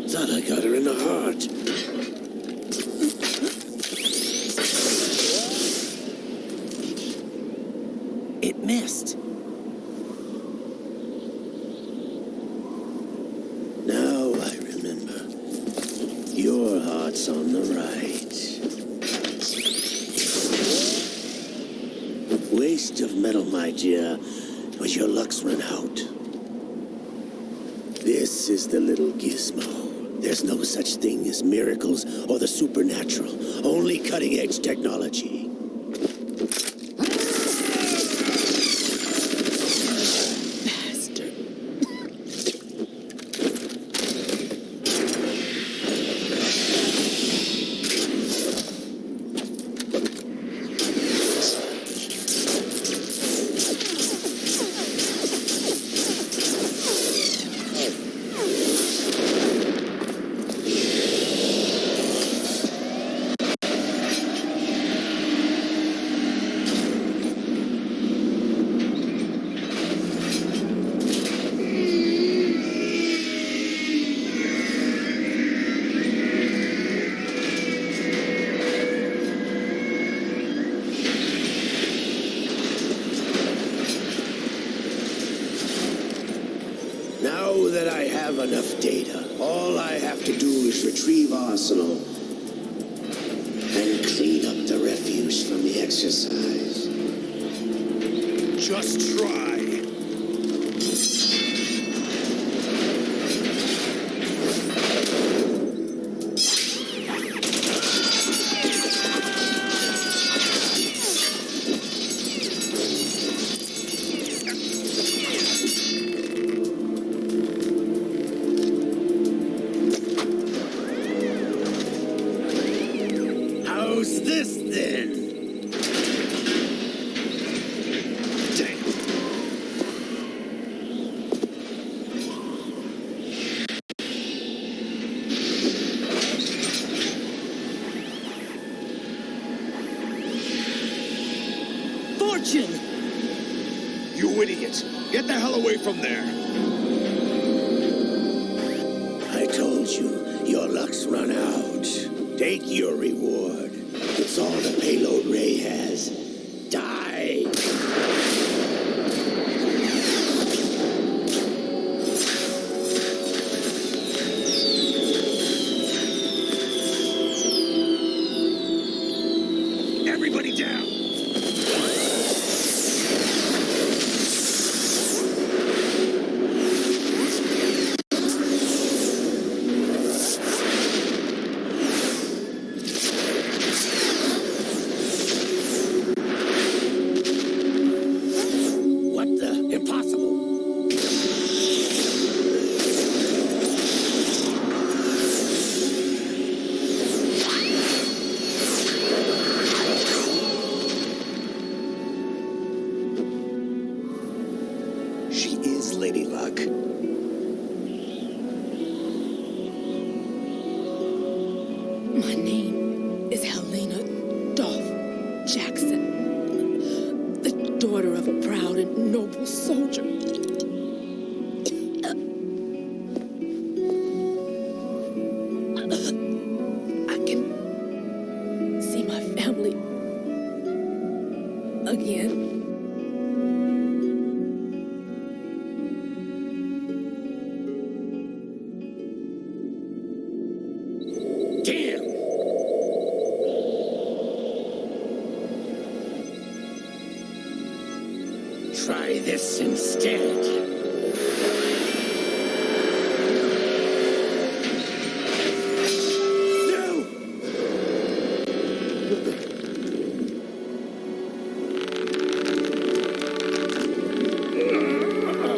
[SPEAKER 11] Thought I got her in the heart.
[SPEAKER 1] It missed.
[SPEAKER 11] Now I remember. Your heart's on Waste of metal, my dear, but your luck's run out. This is the little gizmo. There's no such thing as miracles or the supernatural, only cutting-edge technology. Now that I have enough data, all I have to do is retrieve Arsenal and clean up the refuse from the exercise.
[SPEAKER 9] Just try.
[SPEAKER 11] How's this then?
[SPEAKER 10] Fortune!
[SPEAKER 9] You idiots! Get the hell away from there!
[SPEAKER 11] I told you, your luck's run out. Take your reward. It's all the payload Ray has. Die!
[SPEAKER 9] Everybody down!
[SPEAKER 11] What the? Impossible!
[SPEAKER 9] She is Lady Luck.
[SPEAKER 8] My name is Helena Dolph Jackson, the daughter of a proud and noble soldier. I can see my family again.
[SPEAKER 11] Damn! Try this instead. No!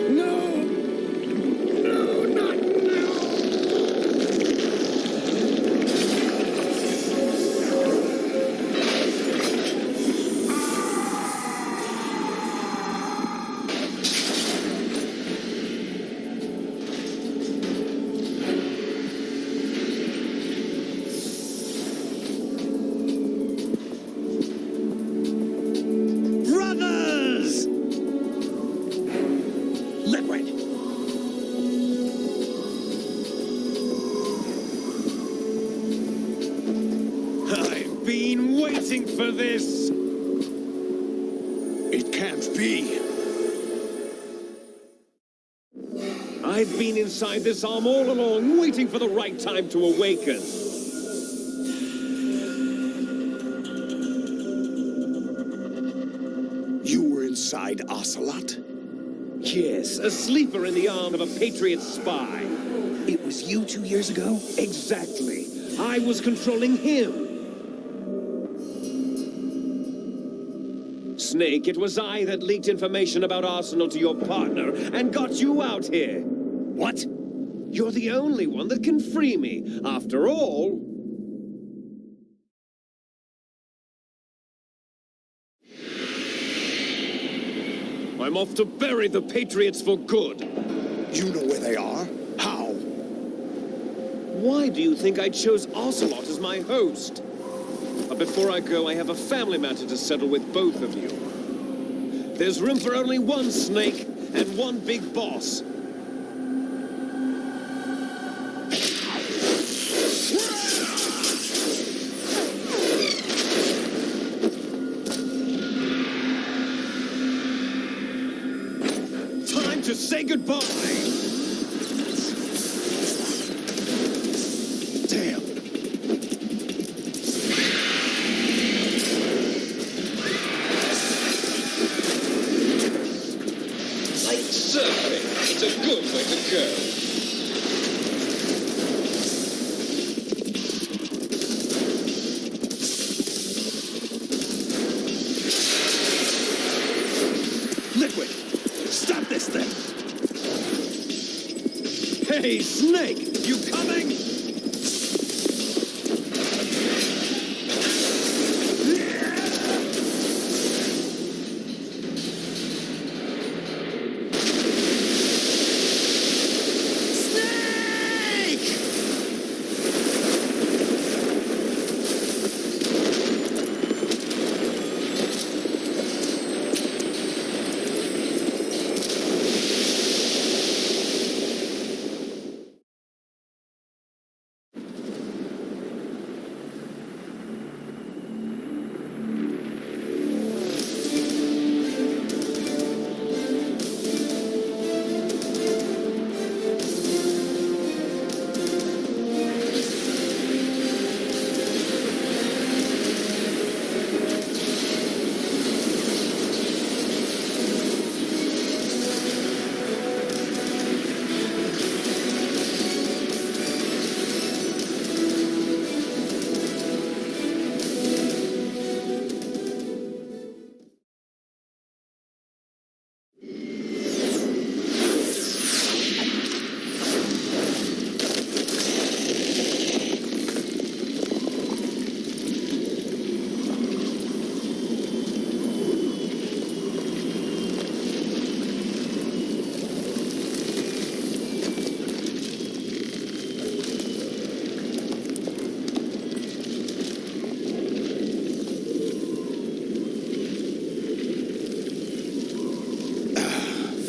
[SPEAKER 11] No! No, not now!
[SPEAKER 9] Brothers! Liquid! I've been waiting for this! It can't be. I've been inside this arm all along, waiting for the right time to awaken. You were inside Ocelot?
[SPEAKER 12] Yes, a sleeper in the arm of a Patriot spy.
[SPEAKER 9] It was you 2 years ago?
[SPEAKER 12] Exactly. I was controlling him. Snake, it was I that leaked information about Arsenal to your partner and got you out here.
[SPEAKER 9] What?
[SPEAKER 12] You're the only one that can free me. After all... I'm off to bury the Patriots for good.
[SPEAKER 9] You know where they are? How?
[SPEAKER 12] Why do you think I chose Ocelot as my host? But before I go, I have a family matter to settle with both of you. There's room for only one Snake and one big boss. Time to say goodbye.
[SPEAKER 9] Damn.
[SPEAKER 12] Like surfing, it's a good way to go.
[SPEAKER 9] Liquid! Stop this thing!
[SPEAKER 12] Hey, Snake, you coming?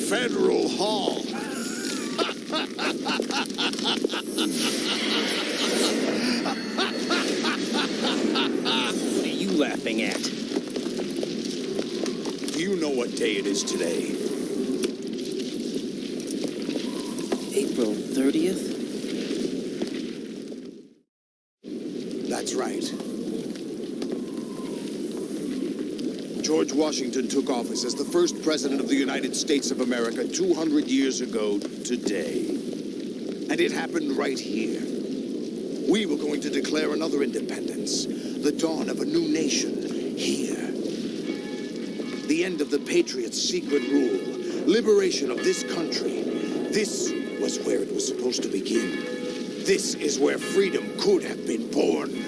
[SPEAKER 9] Federal Hall.
[SPEAKER 1] What are you laughing at?
[SPEAKER 9] Do you know what day it is today?
[SPEAKER 1] April 30th?
[SPEAKER 9] That's right. George Washington took office as the first president of the United States of America 200 years ago today. And it happened right here. We were going to declare another independence, the dawn of a new nation here. The end of the Patriots' secret rule, liberation of this country. This was where it was supposed to begin. This is where freedom could have been born.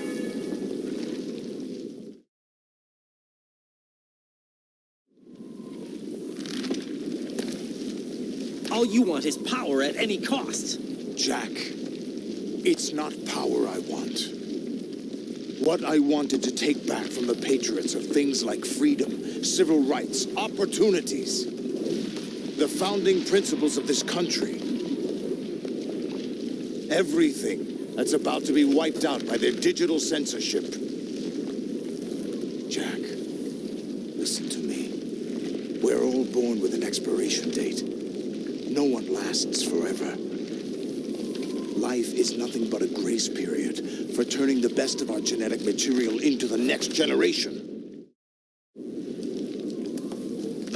[SPEAKER 1] All you want is power at any cost.
[SPEAKER 9] Jack, it's not power I want. What I wanted to take back from the Patriots are things like freedom, civil rights, opportunities. The founding principles of this country. Everything that's about to be wiped out by their digital censorship. Jack, listen to me. We're all born with an expiration date. No one lasts forever. Life is nothing but a grace period for turning the best of our genetic material into the next generation.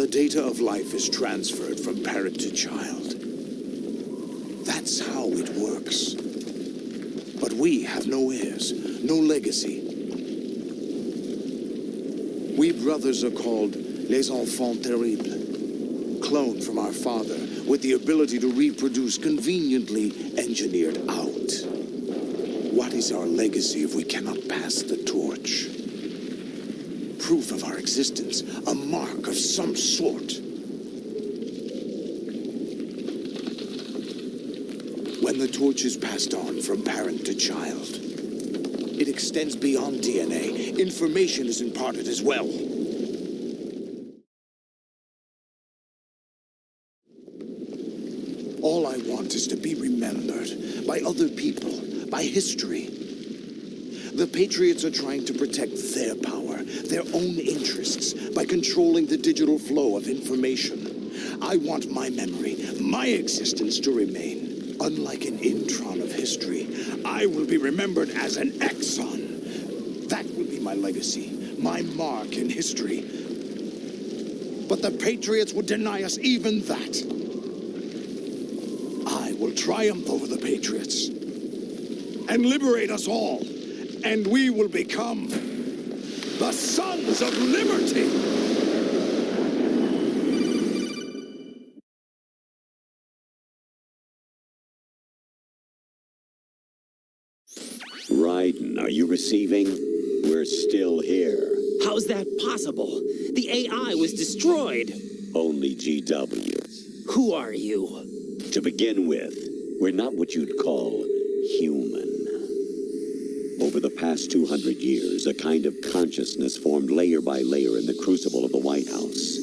[SPEAKER 9] The data of life is transferred from parent to child. That's how it works. But we have no heirs, no legacy. We brothers are called les enfants terribles, cloned from our father, with the ability to reproduce conveniently engineered out. What is our legacy if we cannot pass the torch? Proof of our existence, a mark of some sort. When the torch is passed on from parent to child, it extends beyond DNA. Information is imparted as well. All I want is to be remembered by other people, by history. The Patriots are trying to protect their power, their own interests, by controlling the digital flow of information. I want my memory, my existence to remain. Unlike an intron of history, I will be remembered as an exon. That will be my legacy, my mark in history. But the Patriots would deny us even that. I will triumph over the Patriots and liberate us all, and we will become the Sons of Liberty!
[SPEAKER 3] Raiden, are you receiving? We're still here.
[SPEAKER 1] How's that possible? The AI was destroyed.
[SPEAKER 3] Only GW.
[SPEAKER 1] Who are you?
[SPEAKER 3] To begin with, we're not what you'd call human. Over the past 200 years, a kind of consciousness formed layer by layer in the crucible of the White House.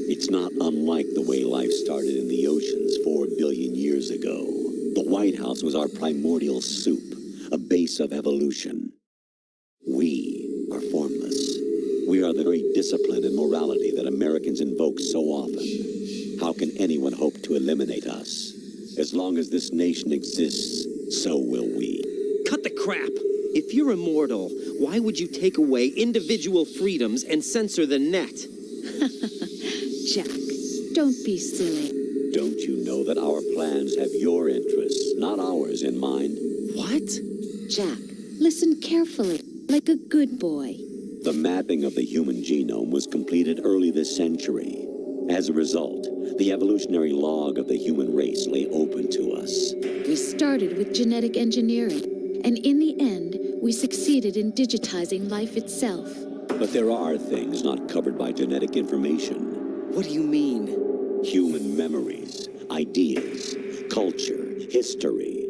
[SPEAKER 3] It's not unlike the way life started in the oceans 4 billion years ago. The White House was our primordial soup, a base of evolution. We are formless. We are the very discipline and morality that Americans invoke so often. How can anyone hope to eliminate us? As long as this nation exists, so will we.
[SPEAKER 1] Cut the crap! If you're immortal, why would you take away individual freedoms and censor the net?
[SPEAKER 2] Jack, don't be silly.
[SPEAKER 3] Don't you know that our plans have your interests, not ours, in mind?
[SPEAKER 1] What?
[SPEAKER 2] Jack, listen carefully, like a good boy.
[SPEAKER 3] The mapping of the human genome was completed early this century. As a result, the evolutionary log of the human race lay open to us.
[SPEAKER 2] We started with genetic engineering, and in the end, we succeeded in digitizing life itself.
[SPEAKER 3] But there are things not covered by genetic information.
[SPEAKER 1] What do you mean?
[SPEAKER 3] Human memories, ideas, culture, history.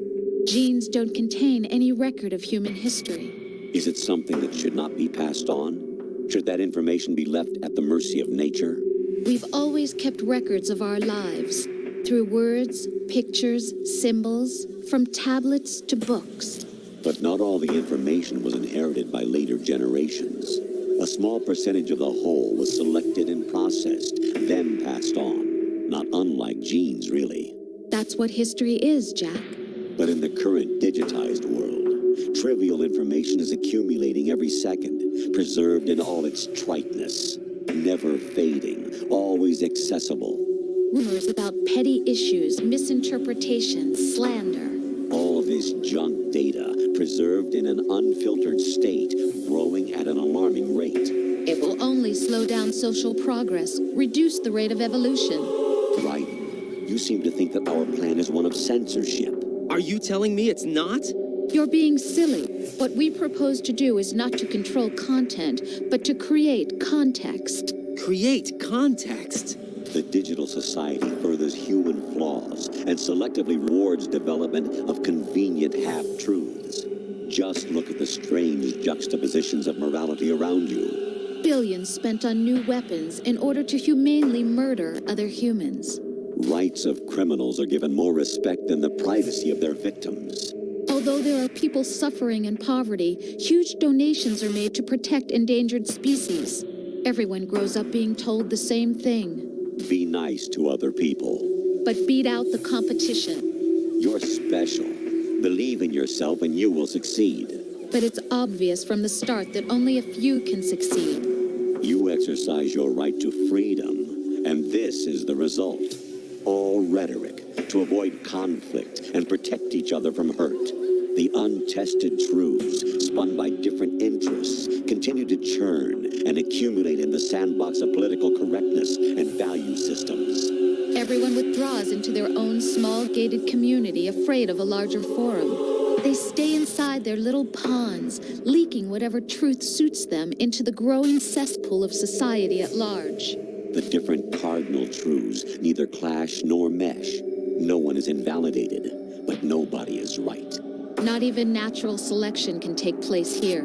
[SPEAKER 2] Genes don't contain any record of human history.
[SPEAKER 3] Is it something that should not be passed on? Should that information be left at the mercy of nature?
[SPEAKER 2] We've always kept records of our lives, through words, pictures, symbols, from tablets to books.
[SPEAKER 3] But not all the information was inherited by later generations. A small percentage of the whole was selected and processed, then passed on. Not unlike genes, really.
[SPEAKER 2] That's what history is, Jack.
[SPEAKER 3] But in the current digitized world, trivial information is accumulating every second, preserved in all its triteness, never fading, always accessible.
[SPEAKER 2] Rumors about petty issues, misinterpretations, slander.
[SPEAKER 3] All this junk data, preserved in an unfiltered state, growing at an alarming rate.
[SPEAKER 2] It will only slow down social progress, reduce the rate of evolution.
[SPEAKER 3] Right. You seem to think that our plan is one of censorship.
[SPEAKER 1] Are you telling me it's not?
[SPEAKER 2] You're being silly. What we propose to do is not to control content, but to create context.
[SPEAKER 1] Create context?
[SPEAKER 3] The digital society furthers human flaws and selectively rewards development of convenient half-truths. Just look at the strange juxtapositions of morality around you.
[SPEAKER 2] Billions spent on new weapons in order to humanely murder other humans.
[SPEAKER 3] Rights of criminals are given more respect than the privacy of their victims.
[SPEAKER 2] Although there are people suffering in poverty, huge donations are made to protect endangered species. Everyone grows up being told the same thing.
[SPEAKER 3] Be nice to other people.
[SPEAKER 2] But beat out the competition.
[SPEAKER 3] You're special. Believe in yourself and you will succeed.
[SPEAKER 2] But it's obvious from the start that only a few can succeed.
[SPEAKER 3] You exercise your right to freedom, and this is the result. All rhetoric to avoid conflict and protect each other from hurt. The untested truths, spun by different interests, continue to churn and accumulate in the sandbox of political correctness and value systems.
[SPEAKER 2] Everyone withdraws into their own small gated community, afraid of a larger forum. They stay inside their little ponds, leaking whatever truth suits them into the growing cesspool of society at large.
[SPEAKER 3] The different cardinal truths neither clash nor mesh. No one is invalidated, but nobody is right.
[SPEAKER 2] Not even natural selection can take place here.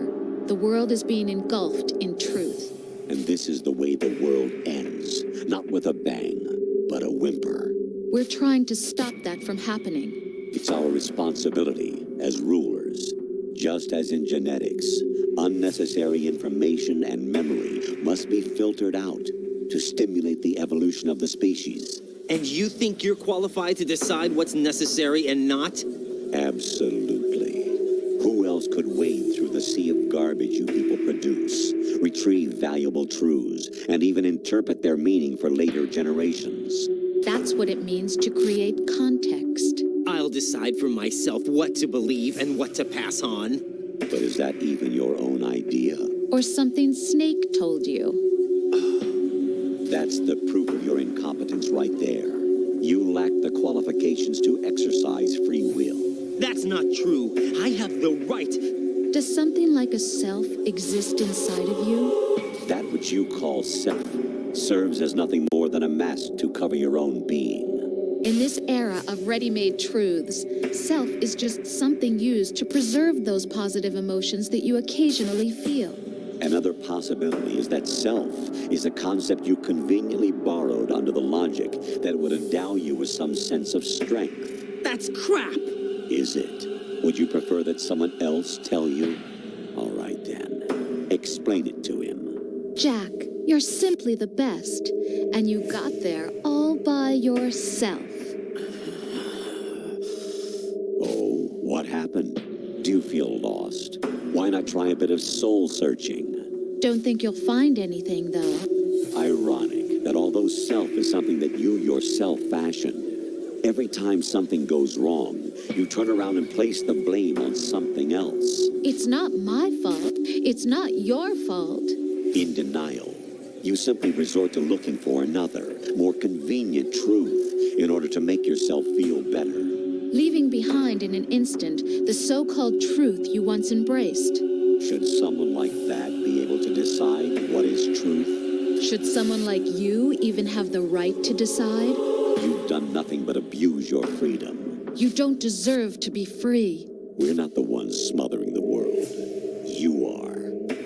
[SPEAKER 2] The world is being engulfed in truth.
[SPEAKER 3] And this is the way the world ends, not with a bang, but a whimper.
[SPEAKER 2] We're trying to stop that from happening.
[SPEAKER 3] It's our responsibility as rulers. Just as in genetics, unnecessary information and memory must be filtered out to stimulate the evolution of the species.
[SPEAKER 1] And you think you're qualified to decide what's necessary and not?
[SPEAKER 3] Absolutely. Who else could wade through the sea of garbage you people produce, retrieve valuable truths, and even interpret their meaning for later generations?
[SPEAKER 2] That's what it means to create context.
[SPEAKER 1] I'll decide for myself what to believe and what to pass on.
[SPEAKER 3] But is that even your own idea?
[SPEAKER 2] Or something Snake told you.
[SPEAKER 3] That's the proof of your incompetence right there. You lack the qualifications to exercise free will.
[SPEAKER 1] That's not true. I have the right.
[SPEAKER 2] Does something like a self exist inside of you?
[SPEAKER 3] That which you call self serves as nothing more than a mask to cover your own being.
[SPEAKER 2] In this era of ready-made truths, self is just something used to preserve those positive emotions that you occasionally feel.
[SPEAKER 3] Another possibility is that self is a concept you conveniently borrowed under the logic that would endow you with some sense of strength.
[SPEAKER 1] That's crap!
[SPEAKER 3] Is it? Would you prefer that someone else tell you? All right then. Explain it to him.
[SPEAKER 2] Jack, you're simply the best, and you got there all by yourself.
[SPEAKER 3] Oh, what happened? Do you feel lost? Why not try a bit of soul searching?
[SPEAKER 2] Don't think you'll find anything, though.
[SPEAKER 3] Ironic that although self is something that you yourself fashioned, every time something goes wrong, you turn around and place the blame on something else.
[SPEAKER 2] It's not my fault. It's not your fault.
[SPEAKER 3] In denial, you simply resort to looking for another, more convenient truth in order to make yourself feel better.
[SPEAKER 2] Leaving behind in an instant the so-called truth you once embraced.
[SPEAKER 3] Should someone like that be able to decide what is truth?
[SPEAKER 2] Should someone like you even have the right to decide?
[SPEAKER 3] You've done nothing but abuse your freedom.
[SPEAKER 2] You don't deserve to be free.
[SPEAKER 3] We're not the ones smothering the world. You are.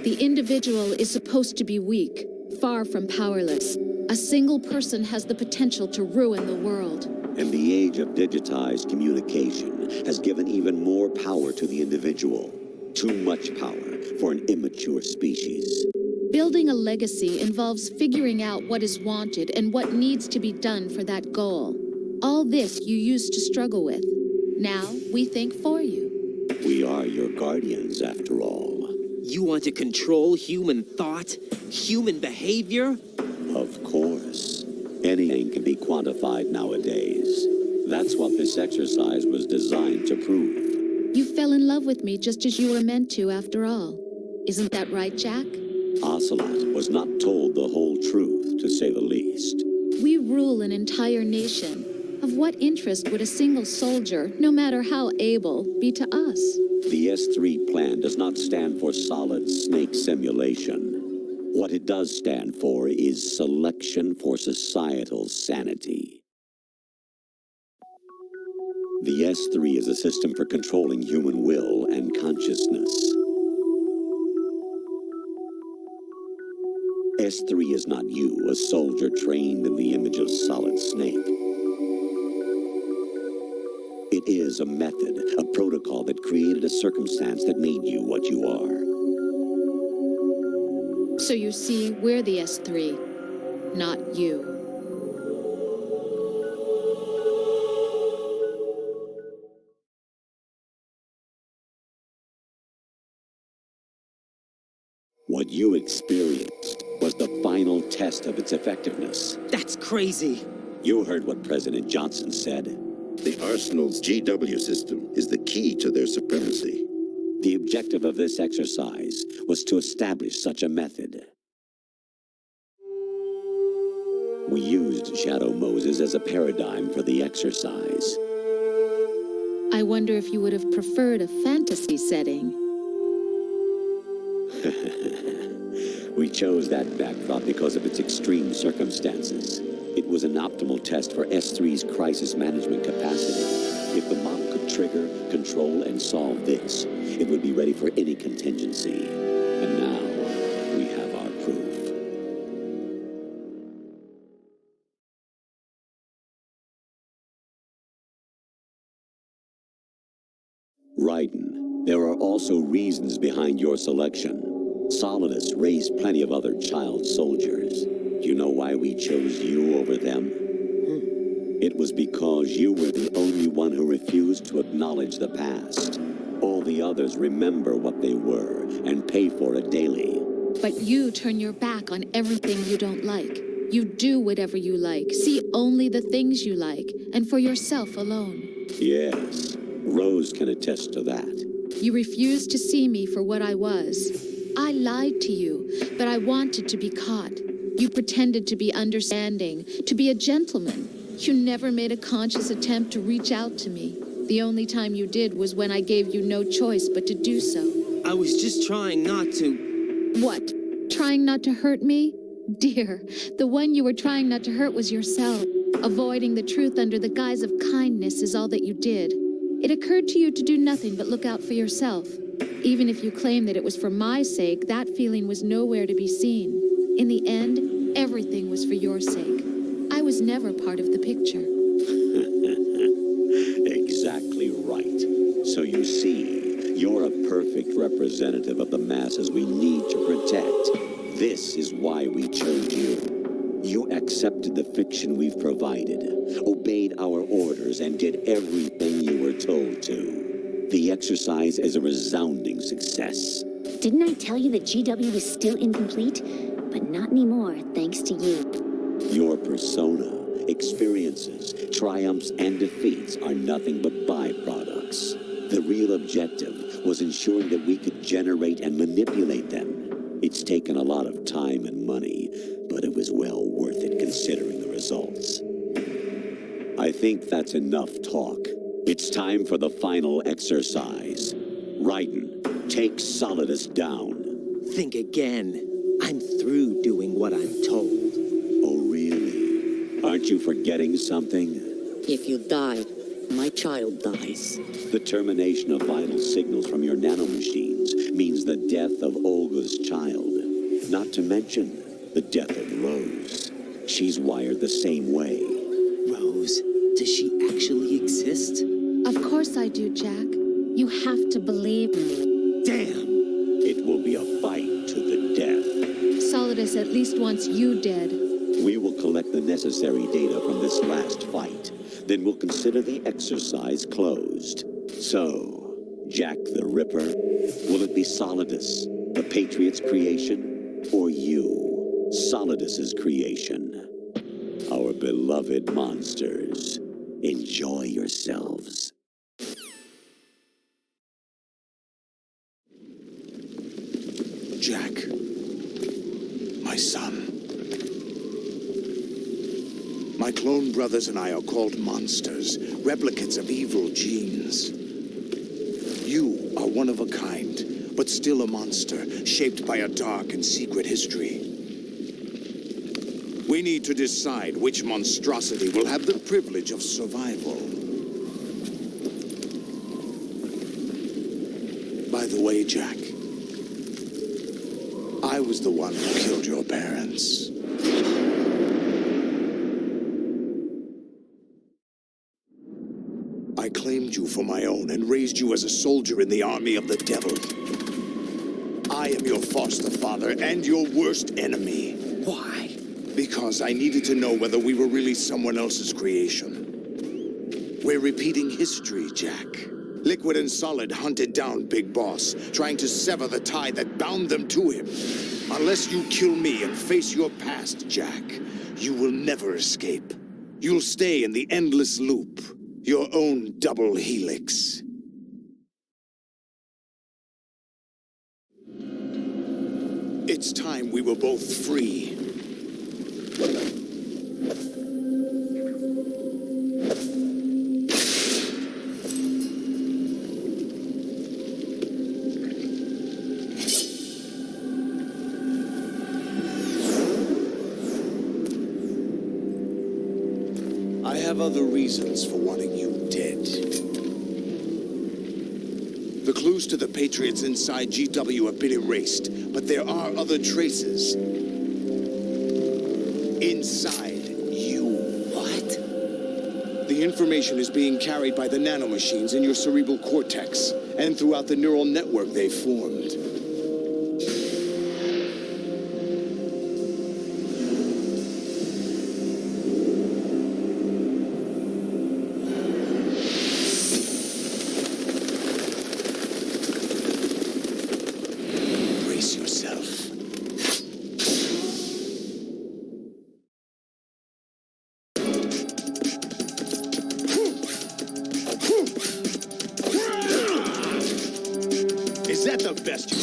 [SPEAKER 2] The individual is supposed to be weak, far from powerless. A single person has the potential to ruin the world.
[SPEAKER 3] And the age of digitized communication has given even more power to the individual. Too much power for an immature species.
[SPEAKER 2] Building a legacy involves figuring out what is wanted and what needs to be done for that goal. All this you used to struggle with. Now we think for you.
[SPEAKER 3] We are your guardians, after all.
[SPEAKER 1] You want to control human thought, human behavior?
[SPEAKER 3] Of course. Anything can be quantified nowadays. That's what this exercise was designed to prove.
[SPEAKER 2] You fell in love with me just as you were meant to, after all. Isn't that right, Jack?
[SPEAKER 3] Ocelot was not told the whole truth, to say the least.
[SPEAKER 2] We rule an entire nation. Of what interest would a single soldier, no matter how able, be to us?
[SPEAKER 3] The S3 plan does not stand for Solid Snake Simulation. What it does stand for is selection for societal sanity. The S3 is a system for controlling human will and consciousness. S3 is not you, a soldier trained in the image of Solid Snake. It is a method, a protocol that created a circumstance that made you what you are.
[SPEAKER 2] So you see, we're the S3, not you.
[SPEAKER 3] What you experienced was the final test of its effectiveness.
[SPEAKER 1] That's crazy.
[SPEAKER 3] You heard what President Johnson said.
[SPEAKER 13] The Arsenal's GW system is the key to their supremacy.
[SPEAKER 3] The objective of this exercise was to establish such a method. We used Shadow Moses as a paradigm for the exercise.
[SPEAKER 2] I wonder if you would have preferred a fantasy setting.
[SPEAKER 3] We chose that backdrop because of its extreme circumstances. It was an optimal test for S3's crisis management capacity. If the model could trigger, control, and solve this, it would be ready for any contingency. And now, we have our proof. Raiden, there are also reasons behind your selection. Solidus raised plenty of other child soldiers. Do you know why we chose you over them? It was because you were the only one who refused to acknowledge the past. All the others remember what they were and pay for it daily.
[SPEAKER 2] But you turn your back on everything you don't like. You do whatever you like, see only the things you like, and for yourself alone.
[SPEAKER 3] Yes, Rose can attest to that.
[SPEAKER 2] You refused to see me for what I was. I lied to you, but I wanted to be caught. You pretended to be understanding, to be a gentleman. You never made a conscious attempt to reach out to me. The only time you did was when I gave you no choice but to do so.
[SPEAKER 1] I was just trying not to...
[SPEAKER 2] What? Trying not to hurt me? Dear, the one you were trying not to hurt was yourself. Avoiding the truth under the guise of kindness is all that you did. It occurred to you to do nothing but look out for yourself. Even if you claim that it was for my sake, that feeling was nowhere to be seen. In the end, everything was for your sake. I was never part of the picture.
[SPEAKER 3] Exactly right. So you see, you're a perfect representative of the masses we need to protect. This is why we chose you. You accepted the fiction we've provided, obeyed our orders, and did everything you were told to. The exercise is a resounding success.
[SPEAKER 14] Didn't I tell you that GW was still incomplete? But not anymore, thanks to you.
[SPEAKER 3] Your persona, experiences, triumphs, and defeats are nothing but byproducts. The real objective was ensuring that we could generate and manipulate them. It's taken a lot of time and money, but it was well worth it considering the results. I think that's enough talk. It's time for the final exercise. Raiden, take Solidus down.
[SPEAKER 1] Think again. I'm through doing what I'm told.
[SPEAKER 3] Oh, really? Aren't you forgetting something?
[SPEAKER 10] If you die, my child dies.
[SPEAKER 3] The termination of vital signals from your nanomachines means the death of Olga's child. Not to mention the death of Rose. She's wired the same way.
[SPEAKER 1] Rose, does she actually exist?
[SPEAKER 2] Of course I do, Jack. You have to believe me.
[SPEAKER 1] Damn!
[SPEAKER 3] It will be a fight to the death.
[SPEAKER 2] Solidus at least wants you dead.
[SPEAKER 3] We will collect the necessary data from this last fight. Then we'll consider the exercise closed. So, Jack the Ripper, will it be Solidus, the Patriot's creation, or you, Solidus's creation? Our beloved monsters, enjoy yourselves.
[SPEAKER 9] Jack, my son. My clone brothers and I are called monsters, replicates of evil genes. You are one of a kind, but still a monster, shaped by a dark and secret history. We need to decide which monstrosity will have the privilege of survival. By the way, Jack, I was the one who killed your parents. I claimed you for my own and raised you as a soldier in the army of the devil. I am your foster father and your worst enemy.
[SPEAKER 1] Why?
[SPEAKER 9] Because I needed to know whether we were really someone else's creation. We're repeating history, Jack. Liquid and Solid hunted down Big Boss, trying to sever the tie that bound them to him. Unless you kill me and face your past, Jack, you will never escape. You'll stay in the endless loop, your own double helix. It's time we were both free. I have other reasons for wanting you dead. The clues to the Patriots inside GW have been erased, but there are other traces inside you.
[SPEAKER 1] What?
[SPEAKER 9] The information is being carried by the nanomachines in your cerebral cortex and throughout the neural network they formed. Brace yourself. Is that the best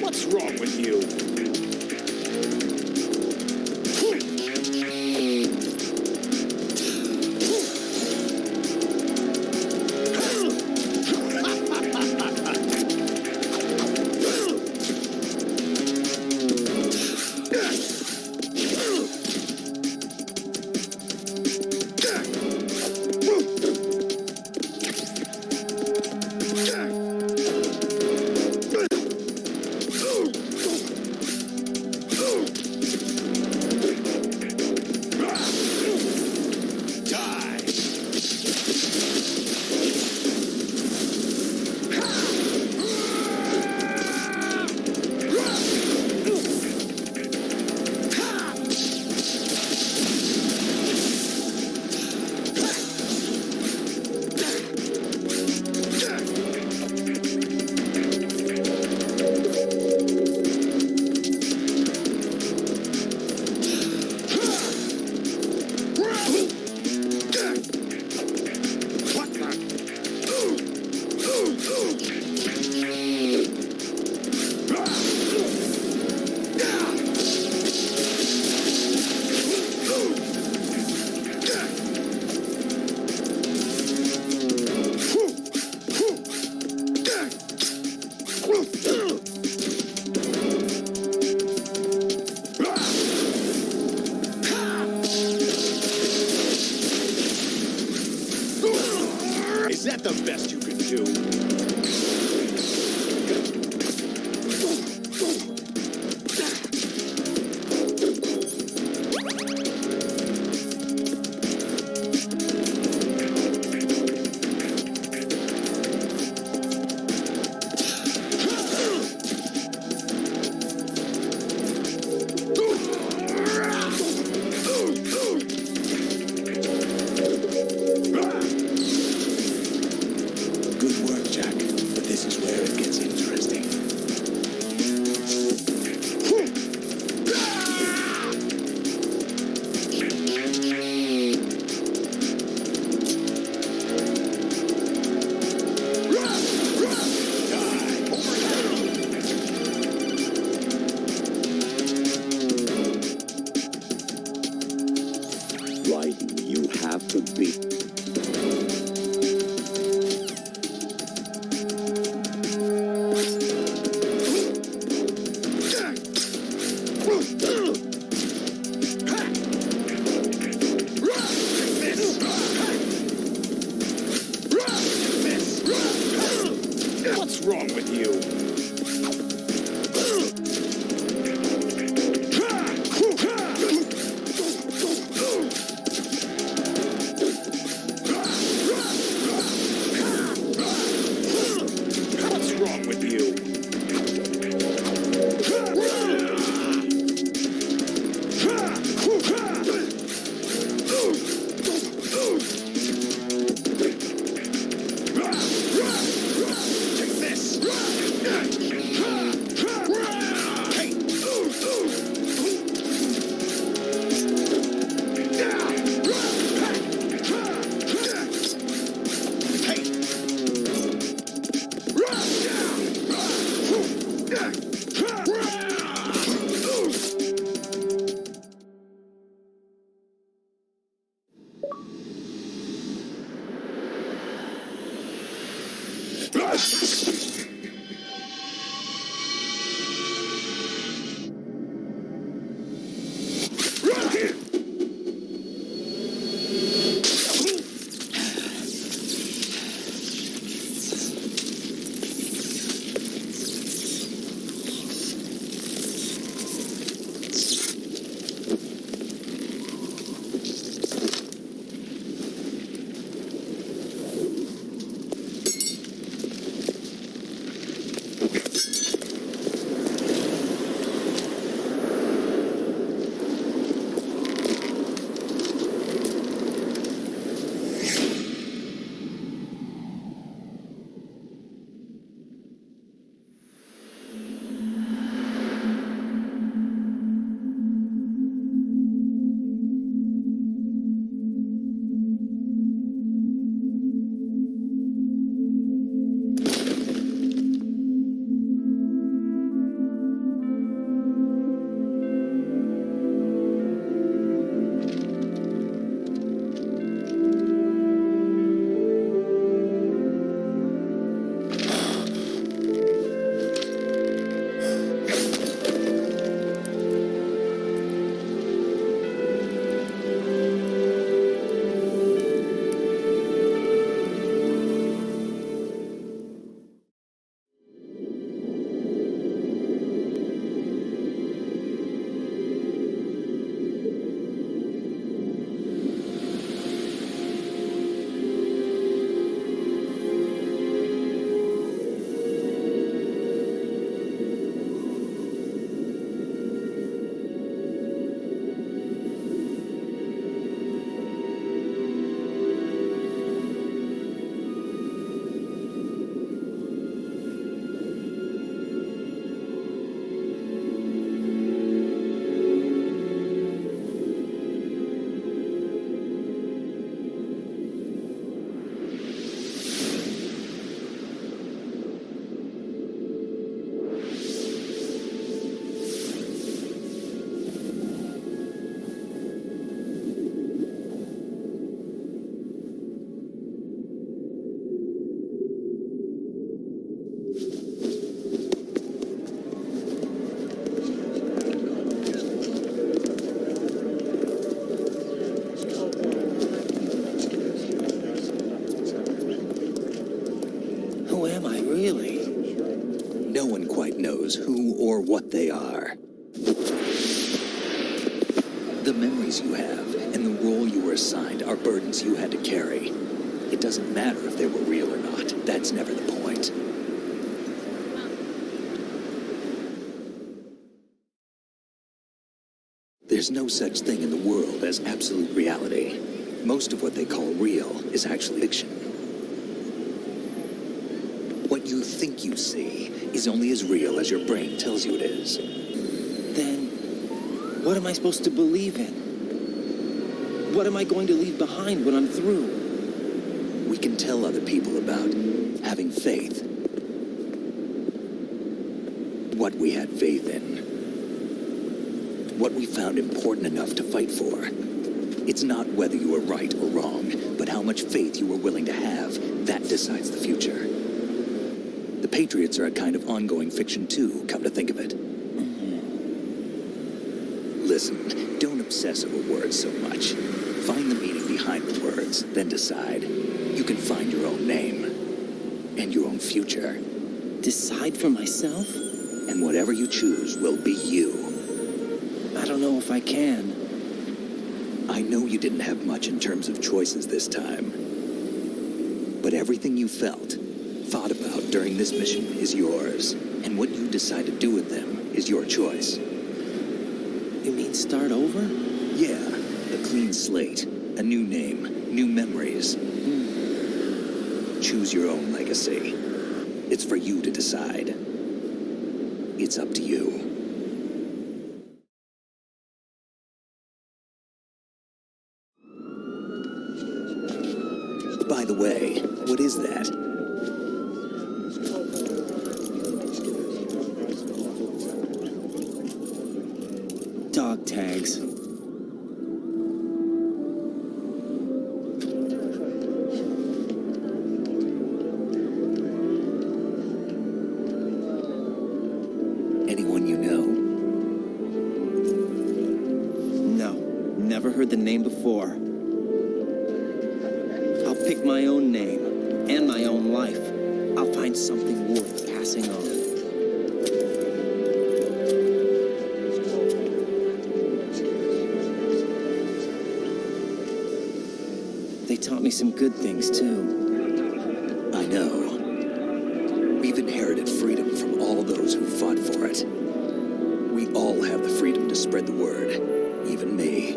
[SPEAKER 9] What's wrong with you? Is that the best you can do? Good work, Jack, but this is
[SPEAKER 6] No one quite knows who or what they are. The memories you have and the role you were assigned are burdens you had to carry. It doesn't matter if they were real or not. That's never the point. There's no such thing in the world as absolute reality. Most of what they call real is actually fiction. What you think you see is only as real as your brain tells you it is.
[SPEAKER 1] Then, what am I supposed to believe in? What am I going to leave behind when I'm through?
[SPEAKER 6] We can tell other people about having faith. What we had faith in. What we found important enough to fight for. It's not whether you were right or wrong, but how much faith you were willing to have. That decides the future. The Patriots are a kind of ongoing fiction too, come to think of it. Listen, don't obsess over words so much. Find the meaning behind the words, then decide. You can find your own name. And your own future.
[SPEAKER 1] Decide for myself?
[SPEAKER 6] And whatever you choose will be you.
[SPEAKER 1] I don't know if I can.
[SPEAKER 6] I know you didn't have much in terms of choices this time. But everything you felt, thought about during this mission is yours. And what you decide to do with them is your choice.
[SPEAKER 1] You mean start over?
[SPEAKER 6] Yeah, a clean slate, a new name, new memories. Choose your own legacy. It's for you to decide. It's up to you. By the way, what is that?
[SPEAKER 1] Dog tags. before. I'll pick my own name and my own life. I'll find something worth passing on. They taught me some good things, too.
[SPEAKER 6] I know. We've inherited freedom from all those who fought for it. We all have the freedom to spread the word, even me.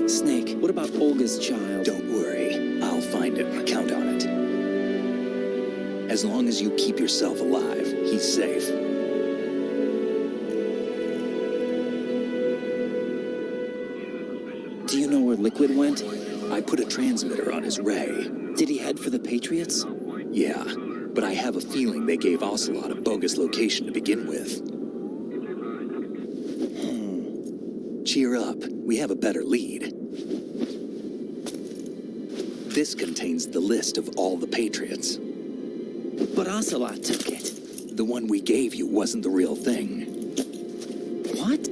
[SPEAKER 1] Snake, what about Olga's child?
[SPEAKER 6] Don't worry, I'll find him. Count on it. As long as you keep yourself alive, he's safe.
[SPEAKER 1] Do you know where Liquid went?
[SPEAKER 6] I put a transmitter on his ray.
[SPEAKER 1] Did he head for the Patriots?
[SPEAKER 6] Yeah, but I have a feeling they gave Ocelot a bogus location to begin with. Cheer up, we have a better lead. This contains the list of all the Patriots.
[SPEAKER 1] But Ocelot took it.
[SPEAKER 6] The one we gave you wasn't the real thing.
[SPEAKER 1] What?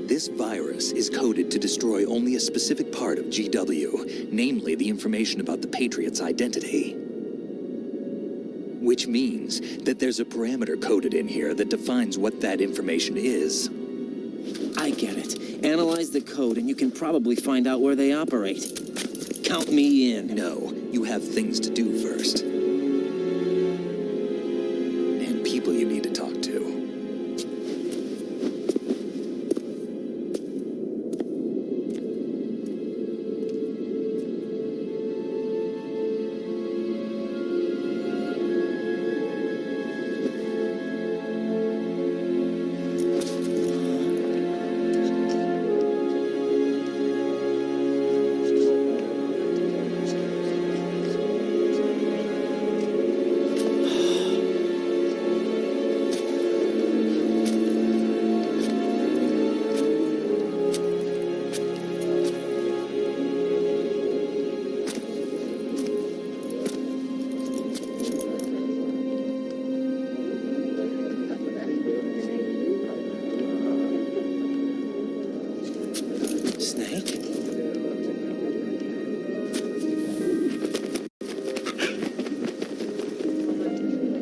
[SPEAKER 6] This virus is coded to destroy only a specific part of GW, namely the information about the Patriot's identity. Which means that there's a parameter coded in here that defines what that information is.
[SPEAKER 1] I get it. Analyze the code and you can probably find out where they operate. Count me in.
[SPEAKER 6] No, you have things to do first. And people you need to talk to.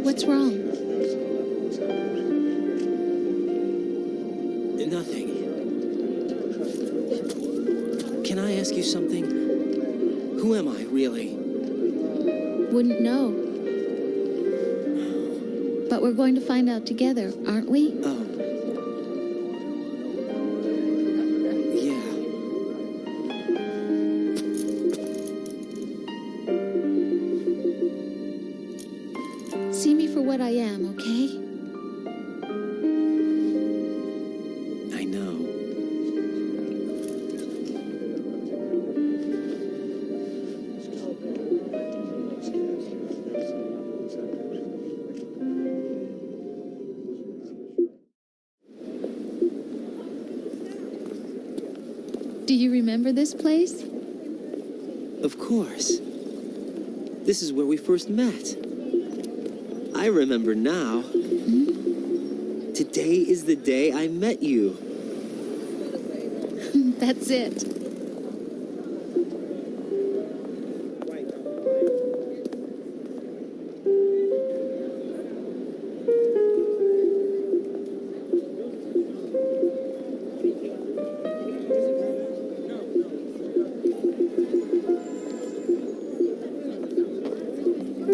[SPEAKER 2] What's wrong?
[SPEAKER 1] Nothing. Can I ask you something? Who am I, really?
[SPEAKER 2] Wouldn't know. But we're going to find out together, aren't we?
[SPEAKER 1] Oh.
[SPEAKER 2] See me for what I am, okay?
[SPEAKER 1] I know.
[SPEAKER 2] Do you remember this place?
[SPEAKER 1] Of course. This is where we first met. I remember now. Today is the day I met you.
[SPEAKER 2] That's it.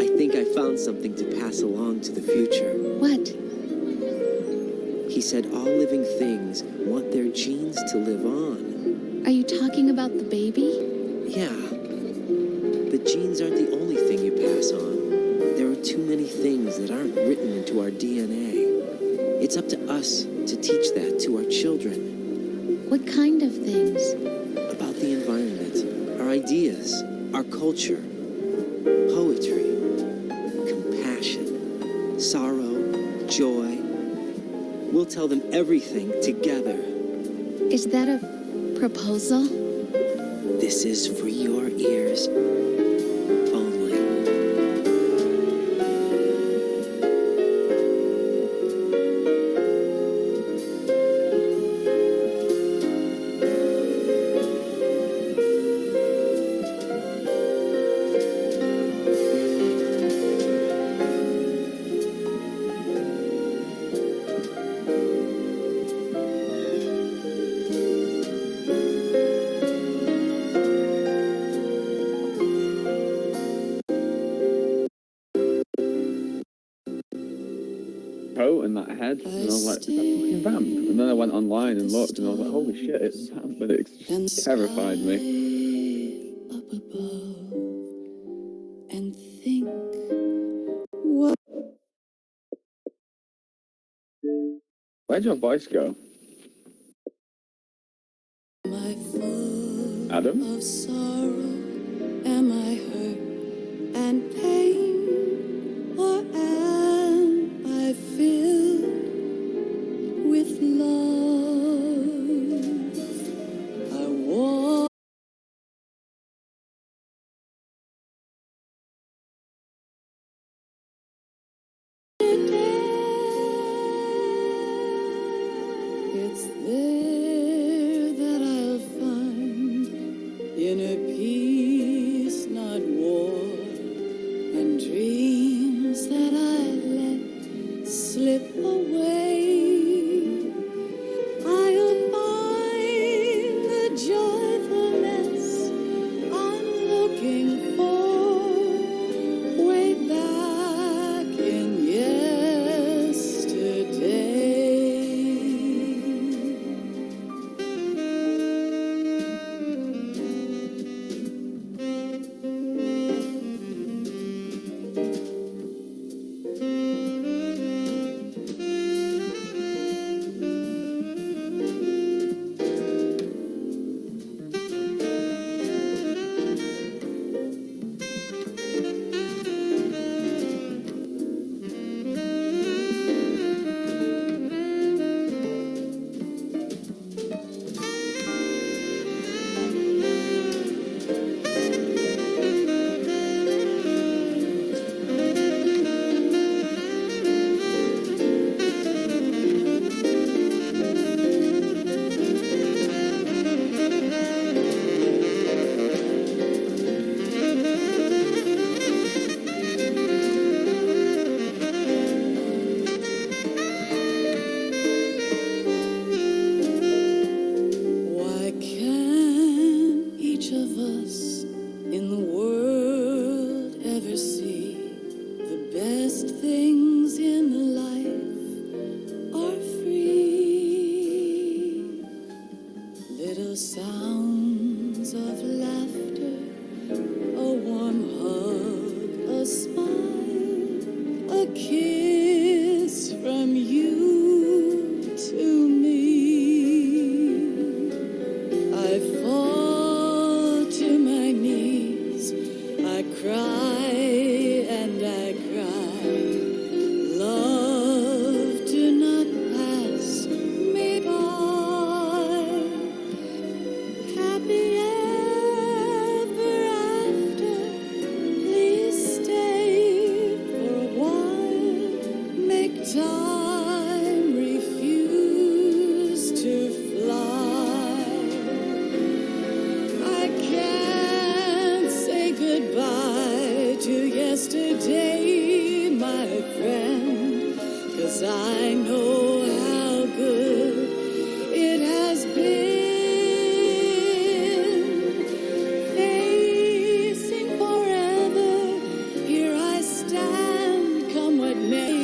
[SPEAKER 1] I think I found something to pass along to the future.
[SPEAKER 2] What?
[SPEAKER 1] He said all living things want their genes to live on.
[SPEAKER 2] Are you talking about the baby?
[SPEAKER 1] Yeah. But genes aren't the only thing you pass on. There are too many things that aren't written into our DNA. It's up to us to teach that to our children.
[SPEAKER 2] What kind of things?
[SPEAKER 1] About the environment, our ideas, our culture, poetry, compassion, sorrow, joy. We'll tell them everything together.
[SPEAKER 2] Is that a proposal?
[SPEAKER 1] This is for your ears only.
[SPEAKER 15] coat and that head, and I was like, is that fucking Vamp? And then I went online and looked, and I was like, holy shit, it's Vamp, and it just terrified me.
[SPEAKER 8] Up above and think what
[SPEAKER 15] Where'd your voice go?
[SPEAKER 8] my full
[SPEAKER 15] Adam?
[SPEAKER 8] of sorrow? Am I hurt and pain, or am I filled with love? I want it's there that I'll find inner peace, not war, and dreams that I let slip away. I'll find the joyfulness I'm looking for way back in yesterday. Why can't each of us in the world ever see the best things in life are free? Little sounds of laughter, a warm hug, a smile, a kiss from you to me. I fall to my knees, I cry and I cry. Love, do not pass me by. Happy ever after, please stay for a while. Make time, refuse to fly. I can't say goodbye to yesterday, my friend, 'cause I know how good it has been. Facing forever, here I stand, come what may.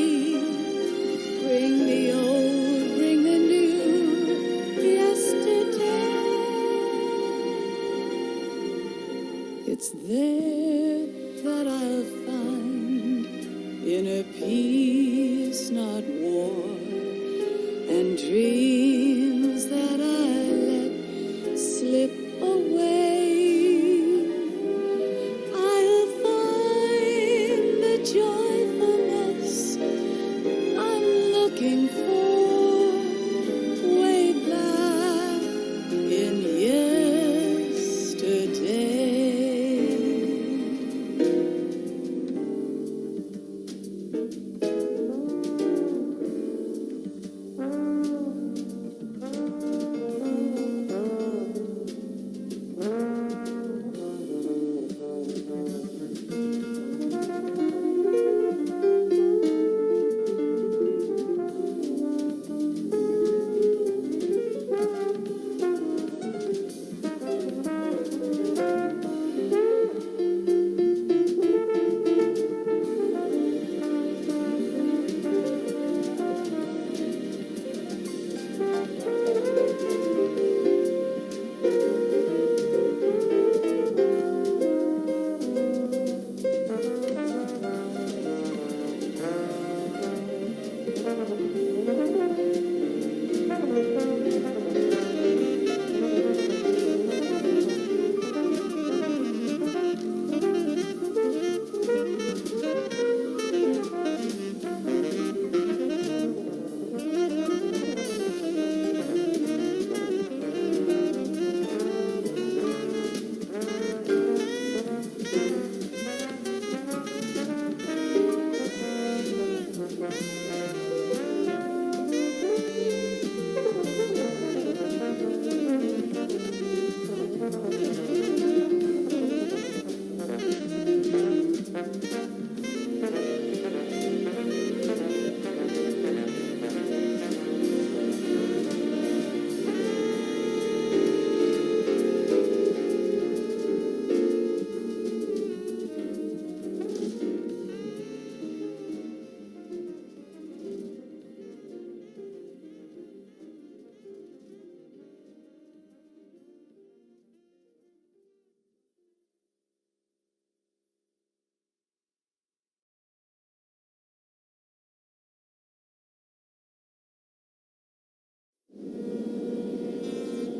[SPEAKER 8] Bring the old, bring the new, yesterday. It's there that I'll find inner peace, not war,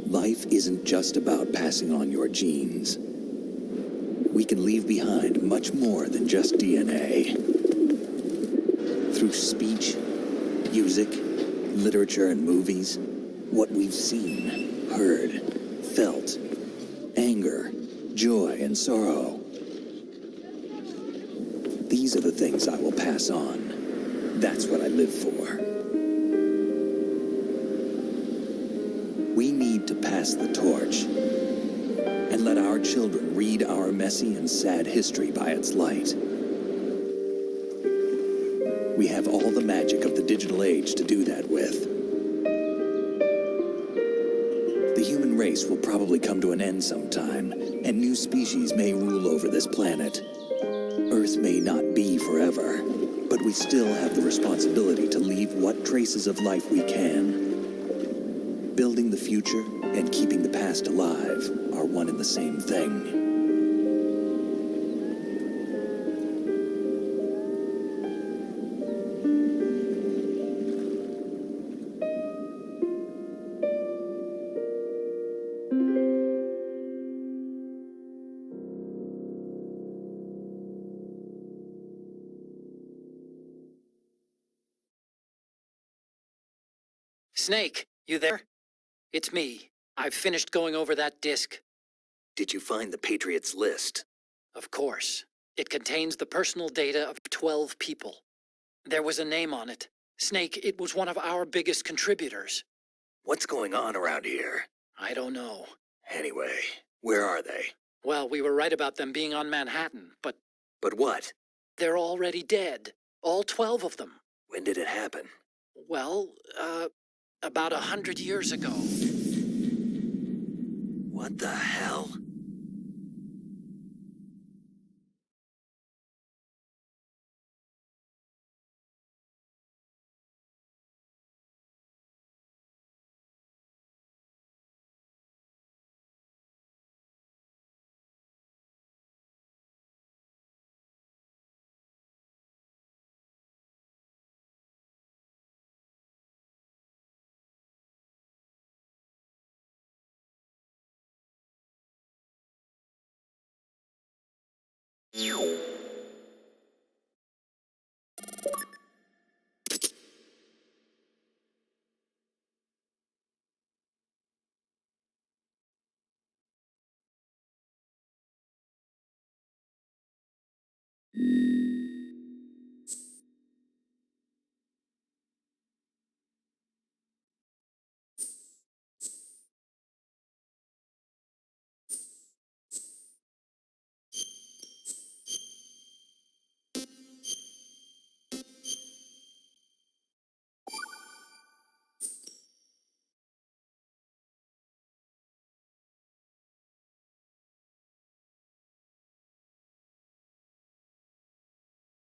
[SPEAKER 6] Life isn't just about passing on your genes. We can leave behind much more than just DNA. Through speech, music, literature, and movies, what we've seen, heard, felt, anger, joy, and sorrow. These are the things I will pass on. That's what I live for. We need to pass the torch and let our children read our messy and sad history by its light. We have all the magic of the digital age to do that with. The human race will probably come to an end sometime, and new species may rule over this planet. Earth may not be forever, but we still have the responsibility to leave what traces of life we can. Building the future and keeping the past alive are one and the same thing.
[SPEAKER 7] Snake, you there? It's me. I've finished going over that disk.
[SPEAKER 6] Did you find the Patriots list?
[SPEAKER 7] Of course. It contains the personal data of 12 people. There was a name on it. Snake, it was one of our biggest contributors.
[SPEAKER 6] What's going on around here?
[SPEAKER 7] I don't know.
[SPEAKER 6] Anyway, where are they?
[SPEAKER 7] Well, we were right about them being on Manhattan, but...
[SPEAKER 6] But what?
[SPEAKER 7] They're already dead. All 12 of them.
[SPEAKER 6] When did it happen?
[SPEAKER 7] Well, about 100 years ago.
[SPEAKER 6] What the hell?